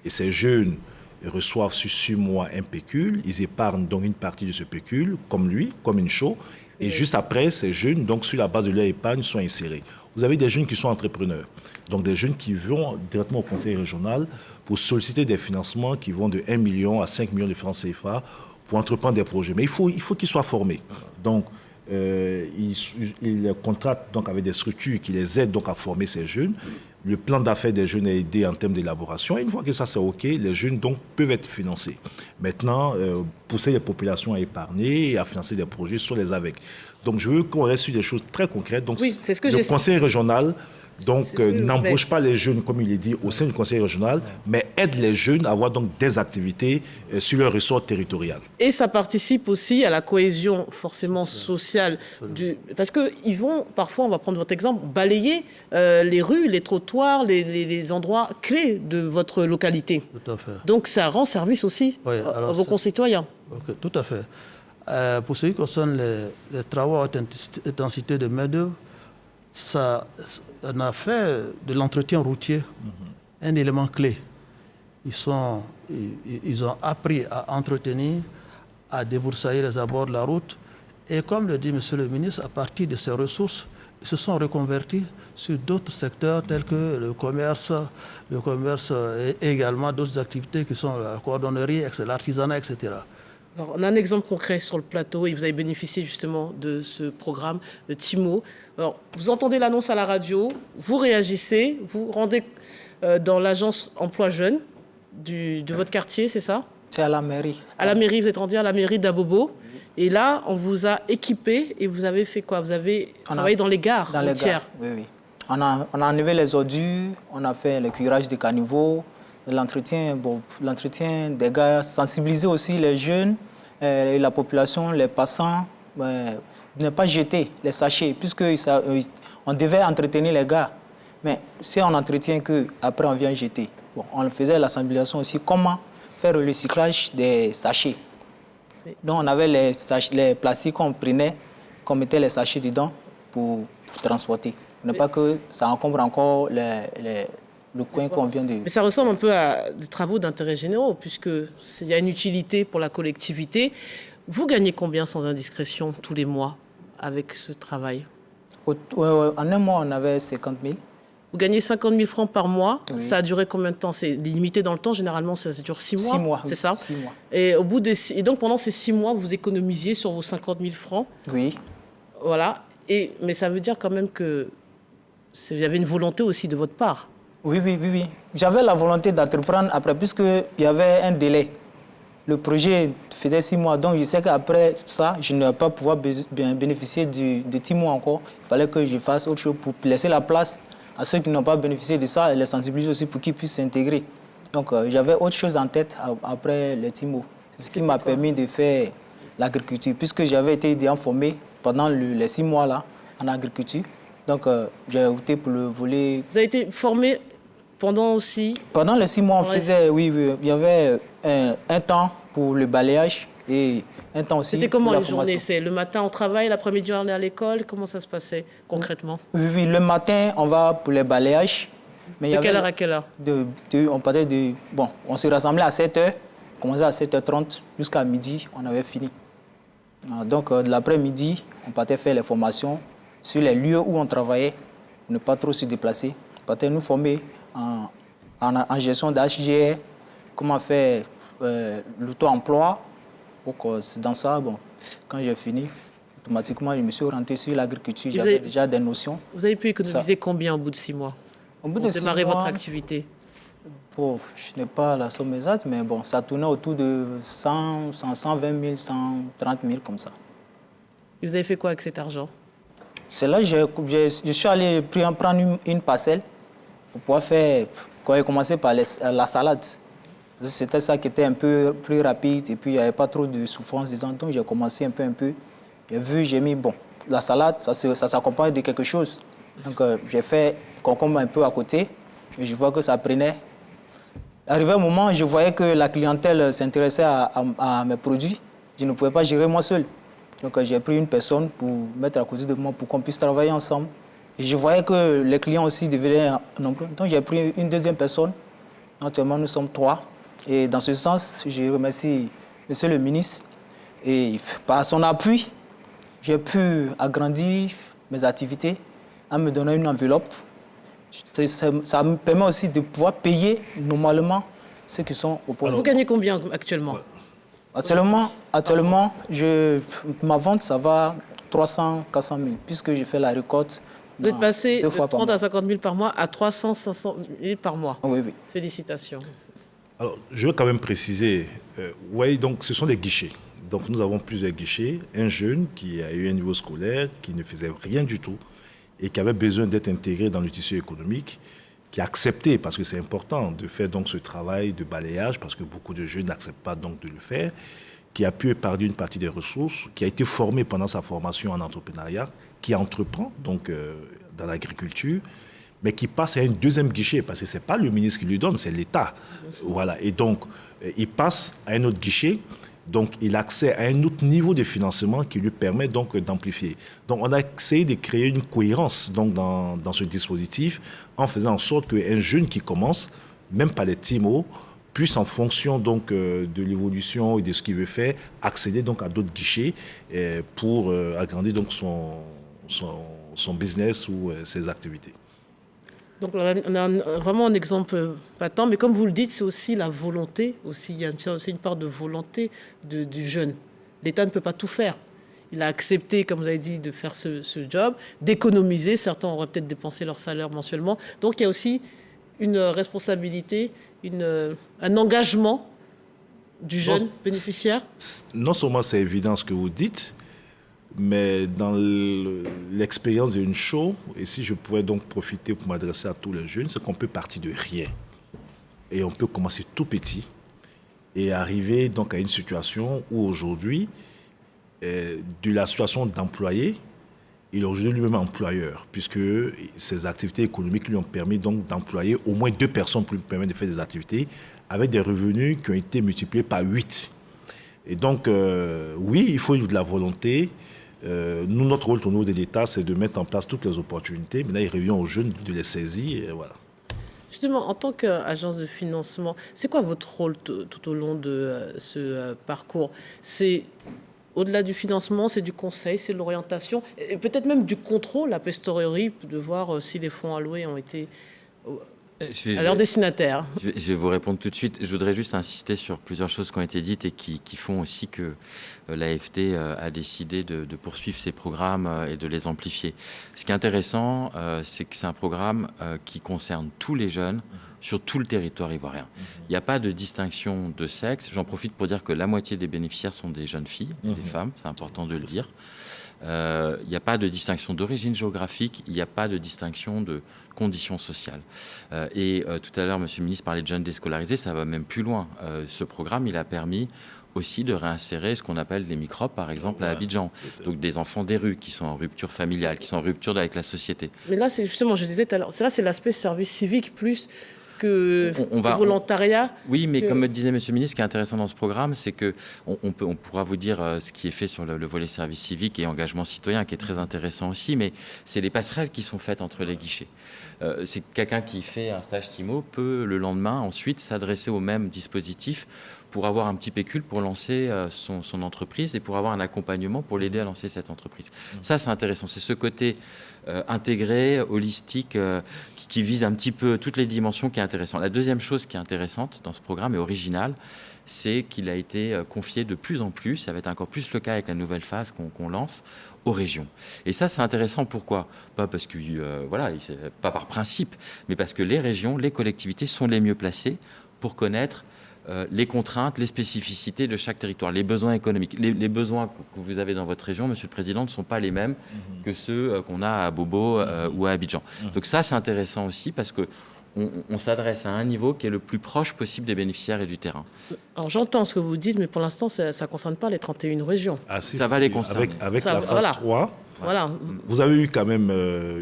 S3: Et ces jeunes reçoivent sur 6 mois un pécule, ils épargnent donc une partie de ce pécule, comme lui, comme une chaux, et juste après, ces jeunes, donc sur la base de leur épargne, sont insérés. Vous avez des jeunes qui sont entrepreneurs, donc des jeunes qui vont directement au conseil régional pour solliciter des financements qui vont de 1 million à 5 millions de francs CFA pour entreprendre des projets. Mais il faut qu'ils soient formés. Donc, ils contractent donc avec des structures qui les aident donc à former ces jeunes. Le plan d'affaires des jeunes est aidé en termes d'élaboration. Et une fois que ça c'est OK, les jeunes donc peuvent être financés. Maintenant, pousser les populations à épargner et à financer des projets sur les AVEC. Donc je veux qu'on reste sur des choses très concrètes. Donc
S1: oui, c'est ce que
S3: le conseil régional n'embauche pas les jeunes, comme il est dit, au sein du conseil régional, mais aide les jeunes à avoir donc des activités sur leur ressort territorial.
S1: Et ça participe aussi à la cohésion forcément sociale. Parce qu'ils vont, parfois, on va prendre votre exemple, balayer les rues, les trottoirs, les endroits clés de votre localité.
S5: Tout à fait.
S1: Donc ça rend service aussi à vos concitoyens.
S5: Okay, tout à fait. Pour ce qui concerne les travaux à haute intensité de main-d'œuvre, on a fait de l'entretien routier un élément clé. Ils ont appris à entretenir, à déboursailler les abords de la route. Et comme le dit Monsieur le ministre, à partir de ces ressources, ils se sont reconvertis sur d'autres secteurs tels que le commerce et également d'autres activités qui sont la cordonnerie, l'artisanat, etc.
S1: Alors, on a un exemple concret sur le plateau et vous avez bénéficié justement de ce programme de TIMO. Alors, vous entendez l'annonce à la radio, vous réagissez, vous rendez dans l'agence emploi jeune de votre quartier, c'est ça?
S6: C'est à la mairie.
S1: À la mairie, vous êtes rendu à la mairie d'Abobo. Et là, on vous a équipé et vous avez fait quoi? Vous avez travaillé dans les gares
S6: routières. Les gares, oui. On a enlevé les ordures, on a fait le curage des caniveaux, l'entretien des gars, sensibiliser aussi les jeunes et la population, les passants, de ne pas jeter les sachets, puisqu'on devait entretenir les gars. Mais si on entretient qu'après on vient jeter, on faisait la sensibilisation aussi, comment faire le recyclage des sachets. Donc on avait les plastiques qu'on prenait, qu'on mettait les sachets dedans pour transporter. Pour ne pas que ça encombre encore le coin qu'on vient de...
S1: Mais ça ressemble un peu à des travaux d'intérêt généraux, puisqu'il y a une utilité pour la collectivité. Vous gagnez combien sans indiscrétion tous les mois avec ce travail?
S6: En un mois, on avait 50 000.
S1: Vous gagnez 50 000 francs par mois.
S6: Oui.
S1: Ça a duré combien de temps? C'est limité dans le temps, généralement ça dure 6 mois.
S6: 6 mois,
S1: c'est ça?
S6: 6 mois.
S1: Et donc pendant ces 6 mois, vous économisiez sur vos 50 000 francs.
S6: Oui.
S1: Voilà. Mais ça veut dire quand même qu'il y avait une volonté aussi de votre part.
S6: Oui. J'avais la volonté d'entreprendre après, puisqu'il y avait un délai. Le projet faisait 6 mois, donc je sais qu'après ça, je ne vais pas pouvoir bénéficier de 6 mois encore. Il fallait que je fasse autre chose pour laisser la place à ceux qui n'ont pas bénéficié de ça et les sensibiliser aussi pour qu'ils puissent s'intégrer. Donc j'avais autre chose en tête après les TIMO. C'est ce qui m'a permis de faire l'agriculture, puisque j'avais été déjà formé pendant les 6 mois là en agriculture. Donc j'ai opté pour le volet...
S1: Vous avez été formé pendant aussi...
S6: Pendant les 6 mois, on faisait, oui, il y avait un temps pour le balayage Et un temps aussi.
S1: C'était comment
S6: pour la
S1: les journées?
S6: formation.
S1: C'est le matin, on travaille, l'après-midi, on est à l'école. Comment ça se passait concrètement?
S6: Oui, oui, le matin, on va pour les balayages. Mais il y
S1: De
S6: avait
S1: quelle heure à quelle heure?
S6: on partait de... Bon, on se rassemblait à 7h, on commençait à 7h30, jusqu'à midi, on avait fini. Donc, de l'après-midi, on partait faire les formations sur les lieux où on travaillait, pour ne pas trop se déplacer. On partait nous former en gestion d'HGR, comment faire l'auto-emploi. Donc, c'est dans ça, bon, quand j'ai fini, automatiquement, je me suis orienté sur l'agriculture. J'avais déjà des notions.
S1: Vous avez pu économiser combien au bout de 6 mois?
S6: Au bout
S1: Pour
S6: de 6
S1: démarrer
S6: mois,
S1: votre activité?
S6: bon, je n'ai pas la somme exacte, mais bon, ça tournait autour de 120 000, 130 000 comme ça.
S1: Et vous avez fait quoi avec cet argent?
S6: C'est là que je suis allé prendre une parcelle pour pouvoir faire... Quand j'ai commencé par la salade, c'était ça qui était un peu plus rapide et puis il n'y avait pas trop de souffrance dedans. Donc j'ai commencé un peu. J'ai vu, j'ai mis, bon, la salade, ça s'accompagne de quelque chose. Donc j'ai fait concombre un peu à côté et je vois que ça prenait. Arrivé un moment, je voyais que la clientèle s'intéressait à mes produits. Je ne pouvais pas gérer moi seul. Donc j'ai pris une personne pour mettre à côté de moi pour qu'on puisse travailler ensemble. Et je voyais que les clients aussi devenaient nombreux. Donc j'ai pris une deuxième personne. Actuellement, nous sommes 3. Et dans ce sens, je remercie Monsieur le ministre. Et par son appui, j'ai pu agrandir mes activités en me donnant une enveloppe. Ça me permet aussi de pouvoir payer normalement ceux qui sont au point.
S1: Vous gagnez combien actuellement?
S6: Actuellement, ma vente, ça va 300, 400 000, puisque je fais la récolte.
S1: Vous êtes passé de
S6: 2 fois par
S1: 30
S6: mois.
S1: à 50 000 par mois à 300, 500 000 par mois.
S6: Oui, oui.
S1: Félicitations.
S3: Alors, je veux quand même préciser, oui, donc ce sont des guichets. Donc nous avons plusieurs guichets. Un jeune qui a eu un niveau scolaire, qui ne faisait rien du tout et qui avait besoin d'être intégré dans le tissu économique, qui a accepté, parce que c'est important, de faire donc ce travail de balayage, parce que beaucoup de jeunes n'acceptent pas donc de le faire, qui a pu épargner une partie des ressources, qui a été formé pendant sa formation en entrepreneuriat, qui entreprend donc dans l'agriculture, mais qui passe à un deuxième guichet, parce que ce n'est pas le ministre qui lui donne, c'est l'État. Voilà. Et donc, il passe à un autre guichet, donc il a accès à un autre niveau de financement qui lui permet donc d'amplifier. Donc, on a essayé de créer une cohérence donc, dans ce dispositif, en faisant en sorte qu'un jeune qui commence, même pas les petits mots, puisse, en fonction donc, de l'évolution et de ce qu'il veut faire, accéder donc à d'autres guichets pour agrandir donc son business ou ses activités.
S1: Donc on a vraiment un exemple patent, mais comme vous le dites, c'est aussi la volonté, aussi, il y a aussi une part de volonté du jeune. L'État ne peut pas tout faire. Il a accepté, comme vous avez dit, de faire ce job, d'économiser. Certains auraient peut-être dépensé leur salaire mensuellement. Donc il y a aussi une responsabilité, un engagement du jeune bénéficiaire.
S3: Non seulement c'est évident ce que vous dites, mais dans l'expérience d'une show, et si je pouvais donc profiter pour m'adresser à tous les jeunes, c'est qu'on peut partir de rien. Et on peut commencer tout petit et arriver donc à une situation où aujourd'hui, de la situation d'employé, il est aujourd'hui lui-même employeur, puisque ses activités économiques lui ont permis donc d'employer au moins 2 personnes pour lui permettre de faire des activités avec des revenus qui ont été multipliés par 8. Et donc, oui, il faut de la volonté. Nous, notre rôle au niveau de l'État, c'est de mettre en place toutes les opportunités. Maintenant, il revient aux jeunes de les saisir. Et voilà.
S1: Justement, en tant qu'agence de financement, c'est quoi votre rôle tout au long de ce parcours? C'est au-delà du financement, c'est du conseil, c'est de l'orientation, et peut-être même du contrôle, a posteriori, de voir si les fonds alloués ont été à leur destinataire.
S4: Je vais vous répondre tout de suite. Je voudrais juste insister sur plusieurs choses qui ont été dites et qui font aussi que l'AFD a décidé de poursuivre ces programmes et de les amplifier. Ce qui est intéressant, c'est que c'est un programme qui concerne tous les jeunes sur tout le territoire ivoirien. Il n'y a pas de distinction de sexe. J'en profite pour dire que la moitié des bénéficiaires sont des jeunes filles, des femmes, c'est important de le dire. Il n'y a pas de distinction d'origine géographique, il n'y a pas de distinction de conditions sociales. Tout à l'heure, M. le ministre parlait de jeunes déscolarisés, ça va même plus loin. Ce programme, il a permis aussi de réinsérer ce qu'on appelle les microbes, par exemple, à Abidjan. Donc des enfants des rues qui sont en rupture familiale, qui sont en rupture avec la société.
S1: Mais là, c'est justement, je disais tout à l'heure, là, c'est l'aspect service civique plus que
S4: On va-
S1: le volontariat.
S4: Oui, mais
S1: que-
S4: comme me disait M. le ministre, ce qui est intéressant dans ce programme, c'est que on pourra vous dire ce qui est fait sur le volet service civique et engagement citoyen, qui est très intéressant aussi, mais c'est les passerelles qui sont faites entre les guichets. C'est quelqu'un qui fait un stage TIMO peut le lendemain ensuite s'adresser au même dispositif pour avoir un petit pécule pour lancer son entreprise et pour avoir un accompagnement pour l'aider à lancer cette entreprise. Ça, c'est intéressant. C'est ce côté intégré, holistique, qui vise un petit peu toutes les dimensions qui est intéressant. La deuxième chose qui est intéressante dans ce programme et originale, c'est qu'il a été confié de plus en plus, ça va être encore plus le cas avec la nouvelle phase qu'on lance, aux régions. Et ça, c'est intéressant. Pourquoi ? Pas parce que, voilà, pas par principe, mais parce que les régions, les collectivités sont les mieux placées pour connaître les contraintes, les spécificités de chaque territoire, les besoins économiques. Les besoins que vous avez dans votre région, Monsieur le Président, ne sont pas les mêmes que ceux qu'on a à Bobo ou à Abidjan. Donc ça, c'est intéressant aussi parce que on s'adresse à un niveau qui est le plus proche possible des bénéficiaires et du terrain.
S1: Alors j'entends ce que vous dites, mais pour l'instant, ça ne concerne pas les 31 régions.
S3: Ah, si,
S4: Ça va les concerner.
S3: Avec
S1: Ça,
S3: la phase
S1: voilà.
S3: 3,
S1: Voilà.
S3: vous avez eu quand même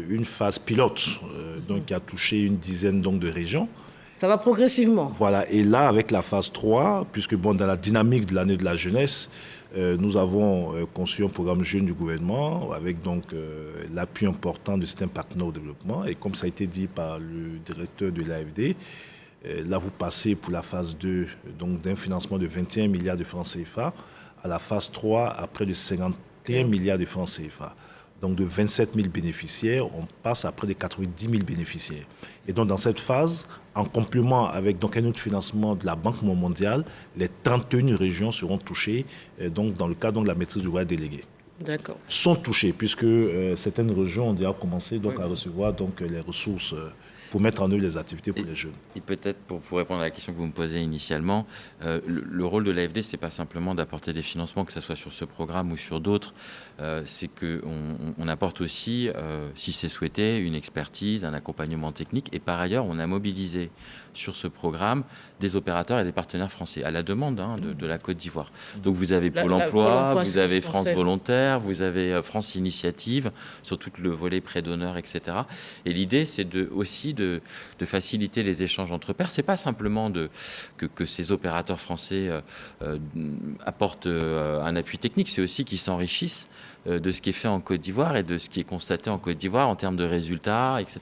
S3: une phase pilote donc, qui a touché une dizaine donc, de régions.
S1: Ça va progressivement.
S3: Voilà, et là, avec la phase 3, puisque bon, dans la dynamique de l'année de la jeunesse, nous avons conçu un programme jeune du gouvernement avec donc l'appui important de certains partenaires au développement. Et comme ça a été dit par le directeur de l'AFD, là, vous passez pour la phase 2 donc d'un financement de 21 milliards de francs CFA à la phase 3 à près de 51 milliards de francs CFA. Donc de 27 000 bénéficiaires, on passe à près de 90 000 bénéficiaires. Et donc dans cette phase, en complément avec donc un autre financement de la Banque mondiale, les 31 régions seront touchées donc dans le cadre de la maîtrise d'ouvrage déléguée.
S1: D'accord.
S3: Sont touchées puisque certaines régions ont déjà commencé donc, à recevoir donc, les ressources pour mettre en œuvre les activités pour les jeunes.
S4: Et peut-être pour répondre à la question que vous me posez initialement, le rôle de l'AFD, c'est pas simplement d'apporter des financements, que ce soit sur ce programme ou sur d'autres, c'est qu'on apporte aussi, si c'est souhaité, une expertise, un accompagnement technique. Et par ailleurs, on a mobilisé sur ce programme des opérateurs et des partenaires français, à la demande de la Côte d'Ivoire. Donc vous avez Pôle emploi, vous avez France Volontaire, vous avez France Initiative, sur tout le volet prêt d'honneur, etc. Et l'idée, c'est aussi de faciliter les échanges entre pairs. C'est pas simplement que ces opérateurs français apportent un appui technique, c'est aussi qu'ils s'enrichissent de ce qui est fait en Côte d'Ivoire et de ce qui est constaté en Côte d'Ivoire en termes de résultats, etc.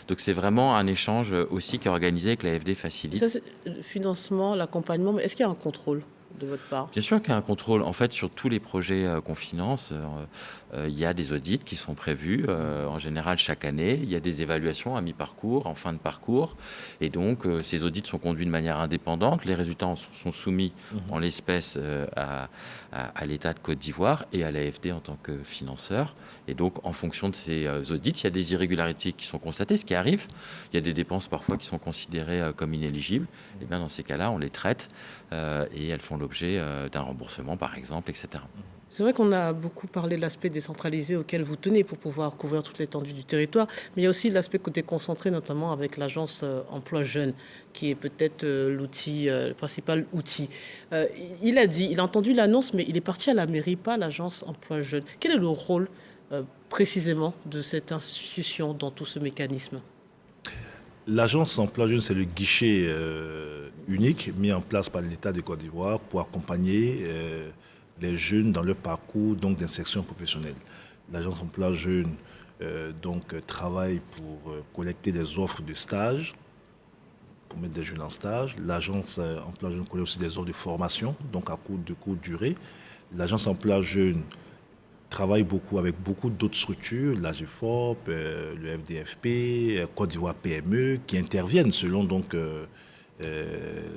S4: Donc c'est vraiment un échange aussi qui est organisé avec l'AFD Facilite.
S1: Ça, c'est le financement, l'accompagnement, mais est-ce qu'il y a un contrôle de votre part ?
S4: Bien sûr qu'il y a un contrôle. En fait, sur tous les projets qu'on finance, il y a des audits qui sont prévus en général chaque année. Il y a des évaluations à mi-parcours, en fin de parcours. Et donc, ces audits sont conduits de manière indépendante. Les résultats sont soumis en l'espèce à l'État de Côte d'Ivoire et à l'AFD en tant que financeur. Et donc, en fonction de ces audits, il y a des irrégularités qui sont constatées, ce qui arrive. Il y a des dépenses parfois qui sont considérées comme inéligibles. Et bien, dans ces cas-là, on les traite et elles font l'objet d'un remboursement, par exemple, etc.
S1: C'est vrai qu'on a beaucoup parlé de l'aspect décentralisé auquel vous tenez pour pouvoir couvrir toute l'étendue du territoire, mais il y a aussi l'aspect côté concentré, notamment avec l'agence emploi jeune, qui est peut-être l'outil, le principal outil. Il a entendu l'annonce, mais il est parti à la mairie, pas à l'agence emploi jeune. Quel est le rôle précisément de cette institution dans tout ce mécanisme ?
S3: L'agence emploi jeune, c'est le guichet unique mis en place par l'État de Côte d'Ivoire pour accompagner les jeunes dans leur parcours donc d'insertion professionnelle. L'agence emploi jeune donc travaille pour collecter des offres de stage, pour mettre des jeunes en stage. L'agence emploi jeune collecte aussi des offres de formation, donc à courte durée. L'agence emploi jeune travaille beaucoup avec beaucoup d'autres structures, l'AGFOP, le FDFP, Côte d'Ivoire PME, qui interviennent selon donc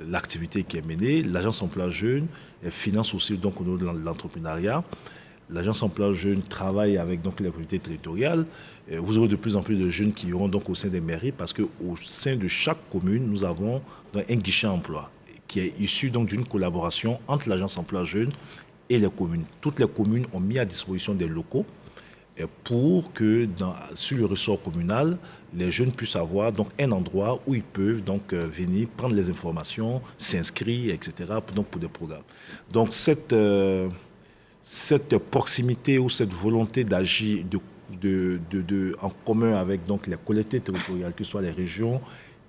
S3: l'activité qui est menée. L'agence emploi jeune finance aussi donc au niveau de l'entrepreneuriat. L'agence emploi jeune travaille avec donc les communautés territoriales. Vous aurez de plus en plus de jeunes qui iront donc au sein des mairies parce qu'au sein de chaque commune, nous avons un guichet emploi qui est issu donc d'une collaboration entre l'agence emploi jeune et les communes. Toutes les communes ont mis à disposition des locaux pour que sur le ressort communal, les jeunes puissent avoir donc un endroit où ils peuvent donc venir prendre les informations, s'inscrire, etc. pour des programmes. Donc cette proximité ou cette volonté d'agir en commun avec donc les collectivités territoriales, que ce soit les régions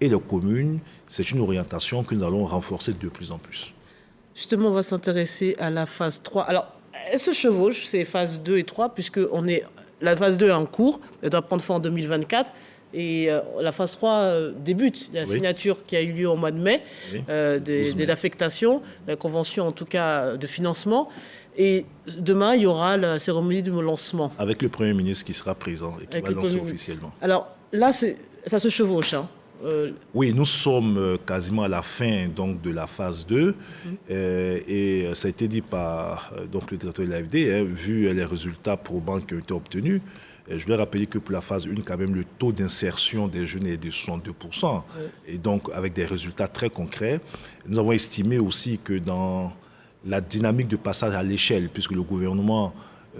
S3: et les communes, c'est une orientation que nous allons renforcer de plus en plus.
S1: Justement, on va s'intéresser à la phase 3. Alors, elle se chevauche, c'est phase 2 et 3, puisque la phase 2 est en cours, elle doit prendre fin en 2024. Et la phase 3 débute. Il y a la signature qui a eu lieu au mois de mai, des affectations, la convention en tout cas de financement. Et demain, il y aura la cérémonie de lancement.
S3: Avec le Premier ministre qui sera présent et qui va lancer officiellement.
S1: Alors là, ça se chevauche. Hein.
S3: Oui, nous sommes quasiment à la fin donc, de la phase 2 et ça a été dit par donc, le directeur de l'AFD, vu les résultats probants qui ont été obtenus. Je voulais rappeler que pour la phase 1, quand même, le taux d'insertion des jeunes est de 62%. Et donc, avec des résultats très concrets, nous avons estimé aussi que dans la dynamique de passage à l'échelle, puisque le gouvernement,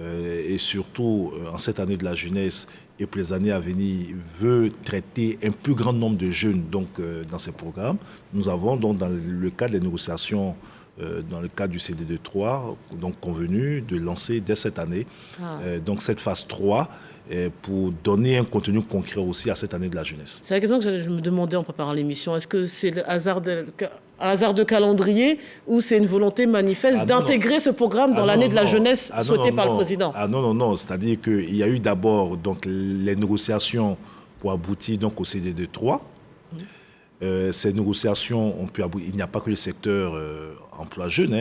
S3: et surtout en cette année de la jeunesse et pour les années à venir, veut traiter un plus grand nombre de jeunes donc, dans ces programmes, nous avons donc dans le cadre des négociations dans le cadre du CDD 3, donc convenu de lancer dès cette année donc cette phase 3 pour donner un contenu concret aussi à cette année de la jeunesse.
S1: C'est la question que je me demandais en préparant l'émission. Est-ce que c'est un hasard de calendrier ou c'est une volonté manifeste d'intégrer ce programme dans l'année de la jeunesse souhaitée par le président?
S3: Non. C'est-à-dire qu'il y a eu d'abord donc, les négociations pour aboutir donc, au CDD 3. Ces négociations ont pu aboutir. Il n'y a pas que le secteur emploi jeune,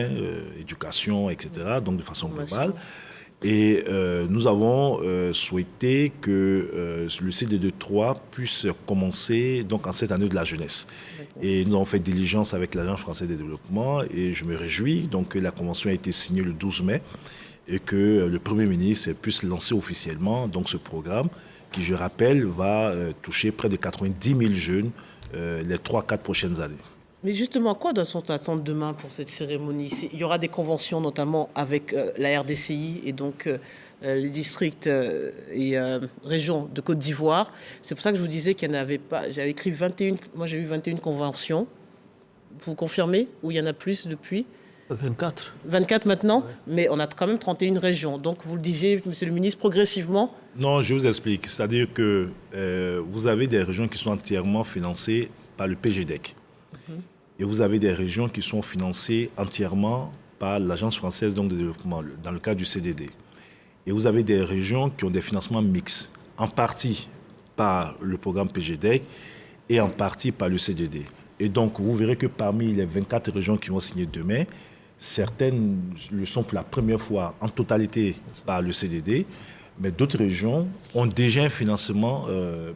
S3: éducation, etc., donc de façon globale. Et nous avons souhaité que le CDD 3 puisse commencer donc, en cette année de la jeunesse. Et nous avons fait diligence avec l'Agence française de développement et je me réjouis donc, que la convention a été signée le 12 mai et que le Premier ministre puisse lancer officiellement donc, ce programme qui, je rappelle, va toucher près de 90 000 jeunes les 3-4 prochaines années.
S1: Mais justement, quoi doit-on attendre demain pour cette cérémonie? Il y aura des conventions notamment avec la RDCI et donc les districts et régions de Côte d'Ivoire. C'est pour ça que je vous disais qu'il n'y en avait pas. J'avais écrit 21, moi j'ai eu 21 conventions. Vous confirmez? Ou il y en a plus depuis?
S5: 24.
S1: 24 maintenant, mais on a quand même 31 régions. Donc vous le disiez, monsieur le ministre, progressivement?
S3: Non, je vous explique. C'est-à-dire que vous avez des régions qui sont entièrement financées par le PGDEC. Et vous avez des régions qui sont financées entièrement par l'Agence française donc, de développement, dans le cadre du CDD. Et vous avez des régions qui ont des financements mixtes, en partie par le programme PGDEC et en partie par le CDD. Et donc, vous verrez que parmi les 24 régions qui vont signer demain, certaines le sont pour la première fois en totalité par le CDD, mais d'autres régions ont déjà un financement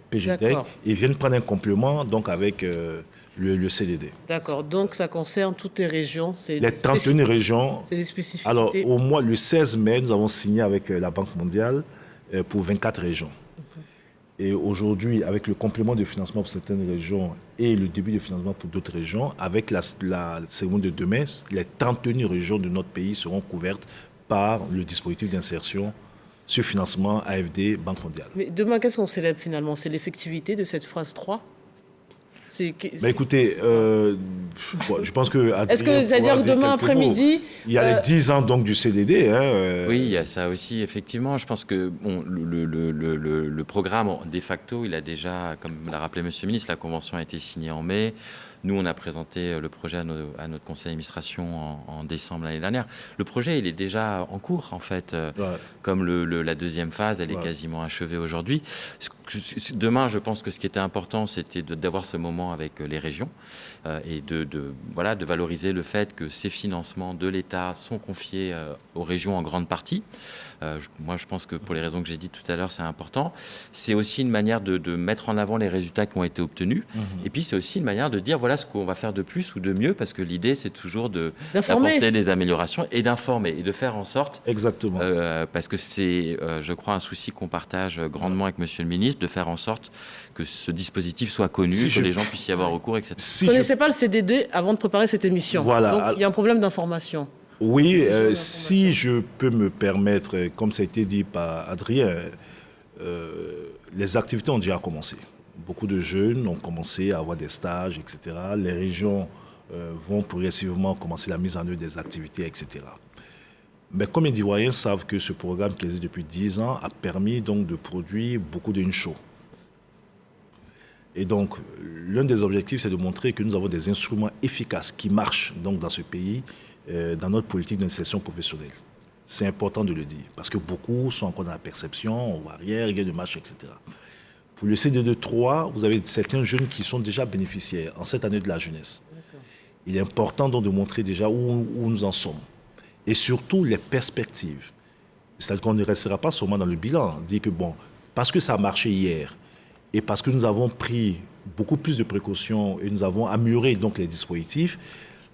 S3: PGDEC et viennent prendre un complément donc, avec le CDD.
S1: D'accord, donc ça concerne toutes les régions.
S3: Les 31 régions.
S1: C'est des spécificités.
S3: Alors, au mois, le 16 mai, nous avons signé avec la Banque mondiale pour 24 régions. Et aujourd'hui, avec le complément de financement pour certaines régions et le début de financement pour d'autres régions, avec la cérémonie de demain, les 31 régions de notre pays seront couvertes par le dispositif d'insertion sur financement AFD, Banque mondiale.
S1: Mais demain, qu'est-ce qu'on célèbre finalement? C'est l'effectivité de cette phase 3?
S3: Écoutez, je pense que...
S1: Est-ce que c'est-à-dire que demain après-midi...
S3: Il y a les 10 ans donc, du CDD.
S4: Oui, il y a ça aussi, effectivement. Je pense que bon, le programme, de facto, il a déjà, comme l'a rappelé M. le ministre, la convention a été signée en mai. Nous, on a présenté le projet à notre conseil d'administration en décembre l'année dernière. Le projet, il est déjà en cours, en fait. Comme la deuxième phase, elle est quasiment achevée aujourd'hui. Demain, je pense que ce qui était important, c'était d'avoir ce moment avec les régions et de valoriser le fait que ces financements de l'État sont confiés aux régions en grande partie. Moi, je pense que pour les raisons que j'ai dites tout à l'heure, c'est important. C'est aussi une manière de mettre en avant les résultats qui ont été obtenus. Et puis, c'est aussi une manière de dire, voilà ce qu'on va faire de plus ou de mieux, parce que l'idée, c'est toujours d'apporter des améliorations et d'informer et de faire en sorte...
S3: Exactement.
S4: Parce que c'est, je crois, un souci qu'on partage grandement avec Monsieur le ministre, de faire en sorte que ce dispositif soit connu, que les gens puissent y avoir recours, etc.
S1: Vous ne connaissez pas le CDD avant de préparer cette émission.
S3: Voilà.
S1: Donc, il y a un problème d'information.
S3: Oui, si je peux me permettre, comme ça a été dit par Adrien, les activités ont déjà commencé. Beaucoup de jeunes ont commencé à avoir des stages, etc. Les régions vont progressivement commencer la mise en œuvre des activités, etc. Mais comme les Ivoiriens savent que ce programme qui existe depuis 10 ans a permis donc de produire beaucoup d'INCHO. Et donc, l'un des objectifs, c'est de montrer que nous avons des instruments efficaces qui marchent donc, dans ce pays, dans notre politique d'insertion professionnelle. C'est important de le dire, parce que beaucoup sont encore dans la perception, on ne voit rien de marche, etc. Pour le CDD3, vous avez certains jeunes qui sont déjà bénéficiaires en cette année de la jeunesse. Il est important donc de montrer déjà où nous en sommes. Et surtout les perspectives. C'est-à-dire qu'on ne restera pas seulement dans le bilan, dire que bon, parce que ça a marché hier, et parce que nous avons pris beaucoup plus de précautions et nous avons amélioré donc les dispositifs,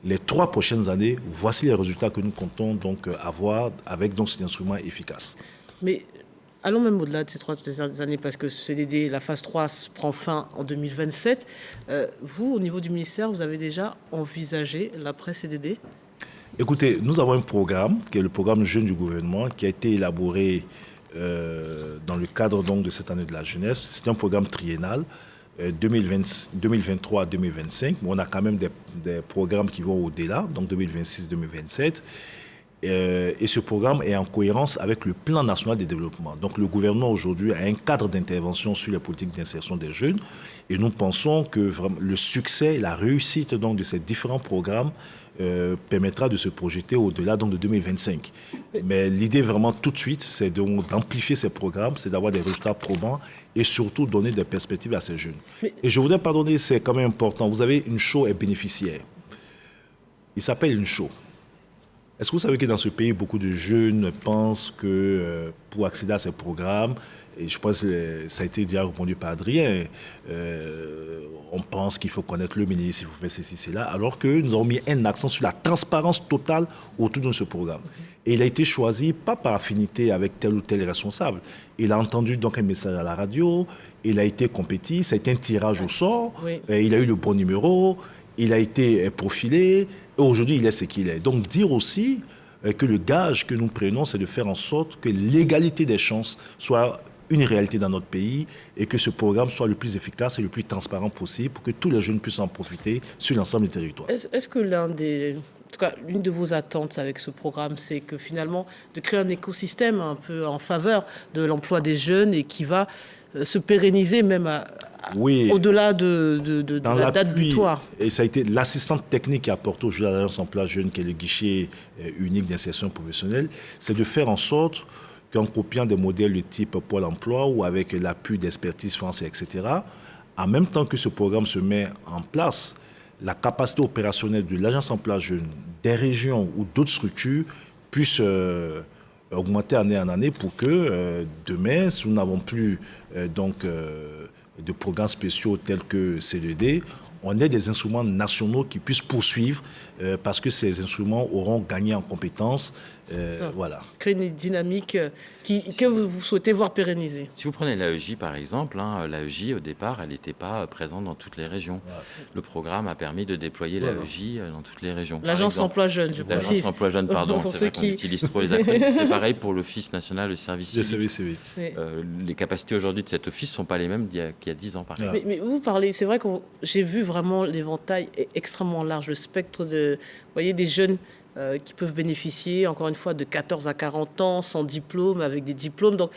S3: les 3 prochaines années, voici les résultats que nous comptons donc avoir avec donc cet instrument efficace.
S1: Mais allons même au-delà de ces 3 années, parce que ce CDD, la phase 3 prend fin en 2027. Vous, au niveau du ministère, vous avez déjà envisagé l'après-CDD ?
S3: Écoutez, nous avons un programme, qui est le programme Jeunes du gouvernement, qui a été élaboré dans le cadre donc, de cette année de la jeunesse. C'est un programme triennal, 2023-2025. On a quand même des programmes qui vont au-delà, donc 2026-2027. Et ce programme est en cohérence avec le plan national de développement. Donc le gouvernement aujourd'hui a un cadre d'intervention sur les politiques d'insertion des jeunes. Et nous pensons que vraiment, le succès et la réussite donc, de ces différents programmes permettra de se projeter au-delà donc, de 2025. Mais l'idée vraiment tout de suite, c'est d'amplifier ces programmes, c'est d'avoir des résultats probants et surtout donner des perspectives à ces jeunes. Et je voudrais pardonner, c'est quand même important. Vous avez une show est bénéficiaire. Il s'appelle une show. Est-ce que vous savez que dans ce pays, beaucoup de jeunes pensent que pour accéder à ces programmes, et je pense que ça a été déjà répondu par Adrien, on pense qu'il faut connaître le ministre, il faut faire ceci, cela, alors que nous avons mis un accent sur la transparence totale autour de ce programme. Et il a été choisi pas par affinité avec tel ou tel responsable. Il a entendu donc un message à la radio, il a été compétit, ça a été un tirage au sort, il a eu le bon numéro, il a été profilé, et aujourd'hui il est ce qu'il est. Donc dire aussi que le gage que nous prenons, c'est de faire en sorte que l'égalité des chances soit une réalité dans notre pays et que ce programme soit le plus efficace et le plus transparent possible pour que tous les jeunes puissent en profiter sur l'ensemble du territoire.
S1: Est-ce que l'une de vos attentes avec ce programme, c'est que finalement de créer un écosystème un peu en faveur de l'emploi des jeunes et qui va se pérenniser même au-delà de la date butoir?
S3: Et ça a été l'assistante technique qui apporte aujourd'hui à l'Agence Emploi Jeune, qui est le guichet unique d'insertion professionnelle, c'est de faire en sorte qu'en copiant des modèles de type Pôle emploi ou avec l'appui d'expertise français, etc., en même temps que ce programme se met en place, la capacité opérationnelle de l'Agence Emploi Jeune, des régions ou d'autres structures puisse augmenter année en année pour que demain, si nous n'avons plus de programmes spéciaux tels que CDD, on ait des instruments nationaux qui puissent poursuivre parce que ces instruments auront gagné en compétences. Voilà.
S1: Créer une dynamique que vous souhaitez voir pérenniser.
S4: Si vous prenez l'AEJ par exemple, l'AEJ au départ, elle n'était pas présente dans toutes les régions. Ouais. Le programme a permis de déployer l'AEJ dans toutes les régions.
S1: L'Agence Emploi Jeune, je précise.
S4: L'Agence Emploi Jeune, pardon, c'est vrai qu'on utilise trop les acronymes. C'est pareil pour l'Office national de service civique. Les capacités aujourd'hui de cet office ne sont pas les mêmes qu'il y a 10 ans par exemple.
S1: Mais vous parlez, c'est vrai que j'ai vu vraiment l'éventail extrêmement large, le spectre de, vous voyez, des jeunes qui peuvent bénéficier, encore une fois, de 14 à 40 ans, sans diplôme, avec des diplômes. Donc,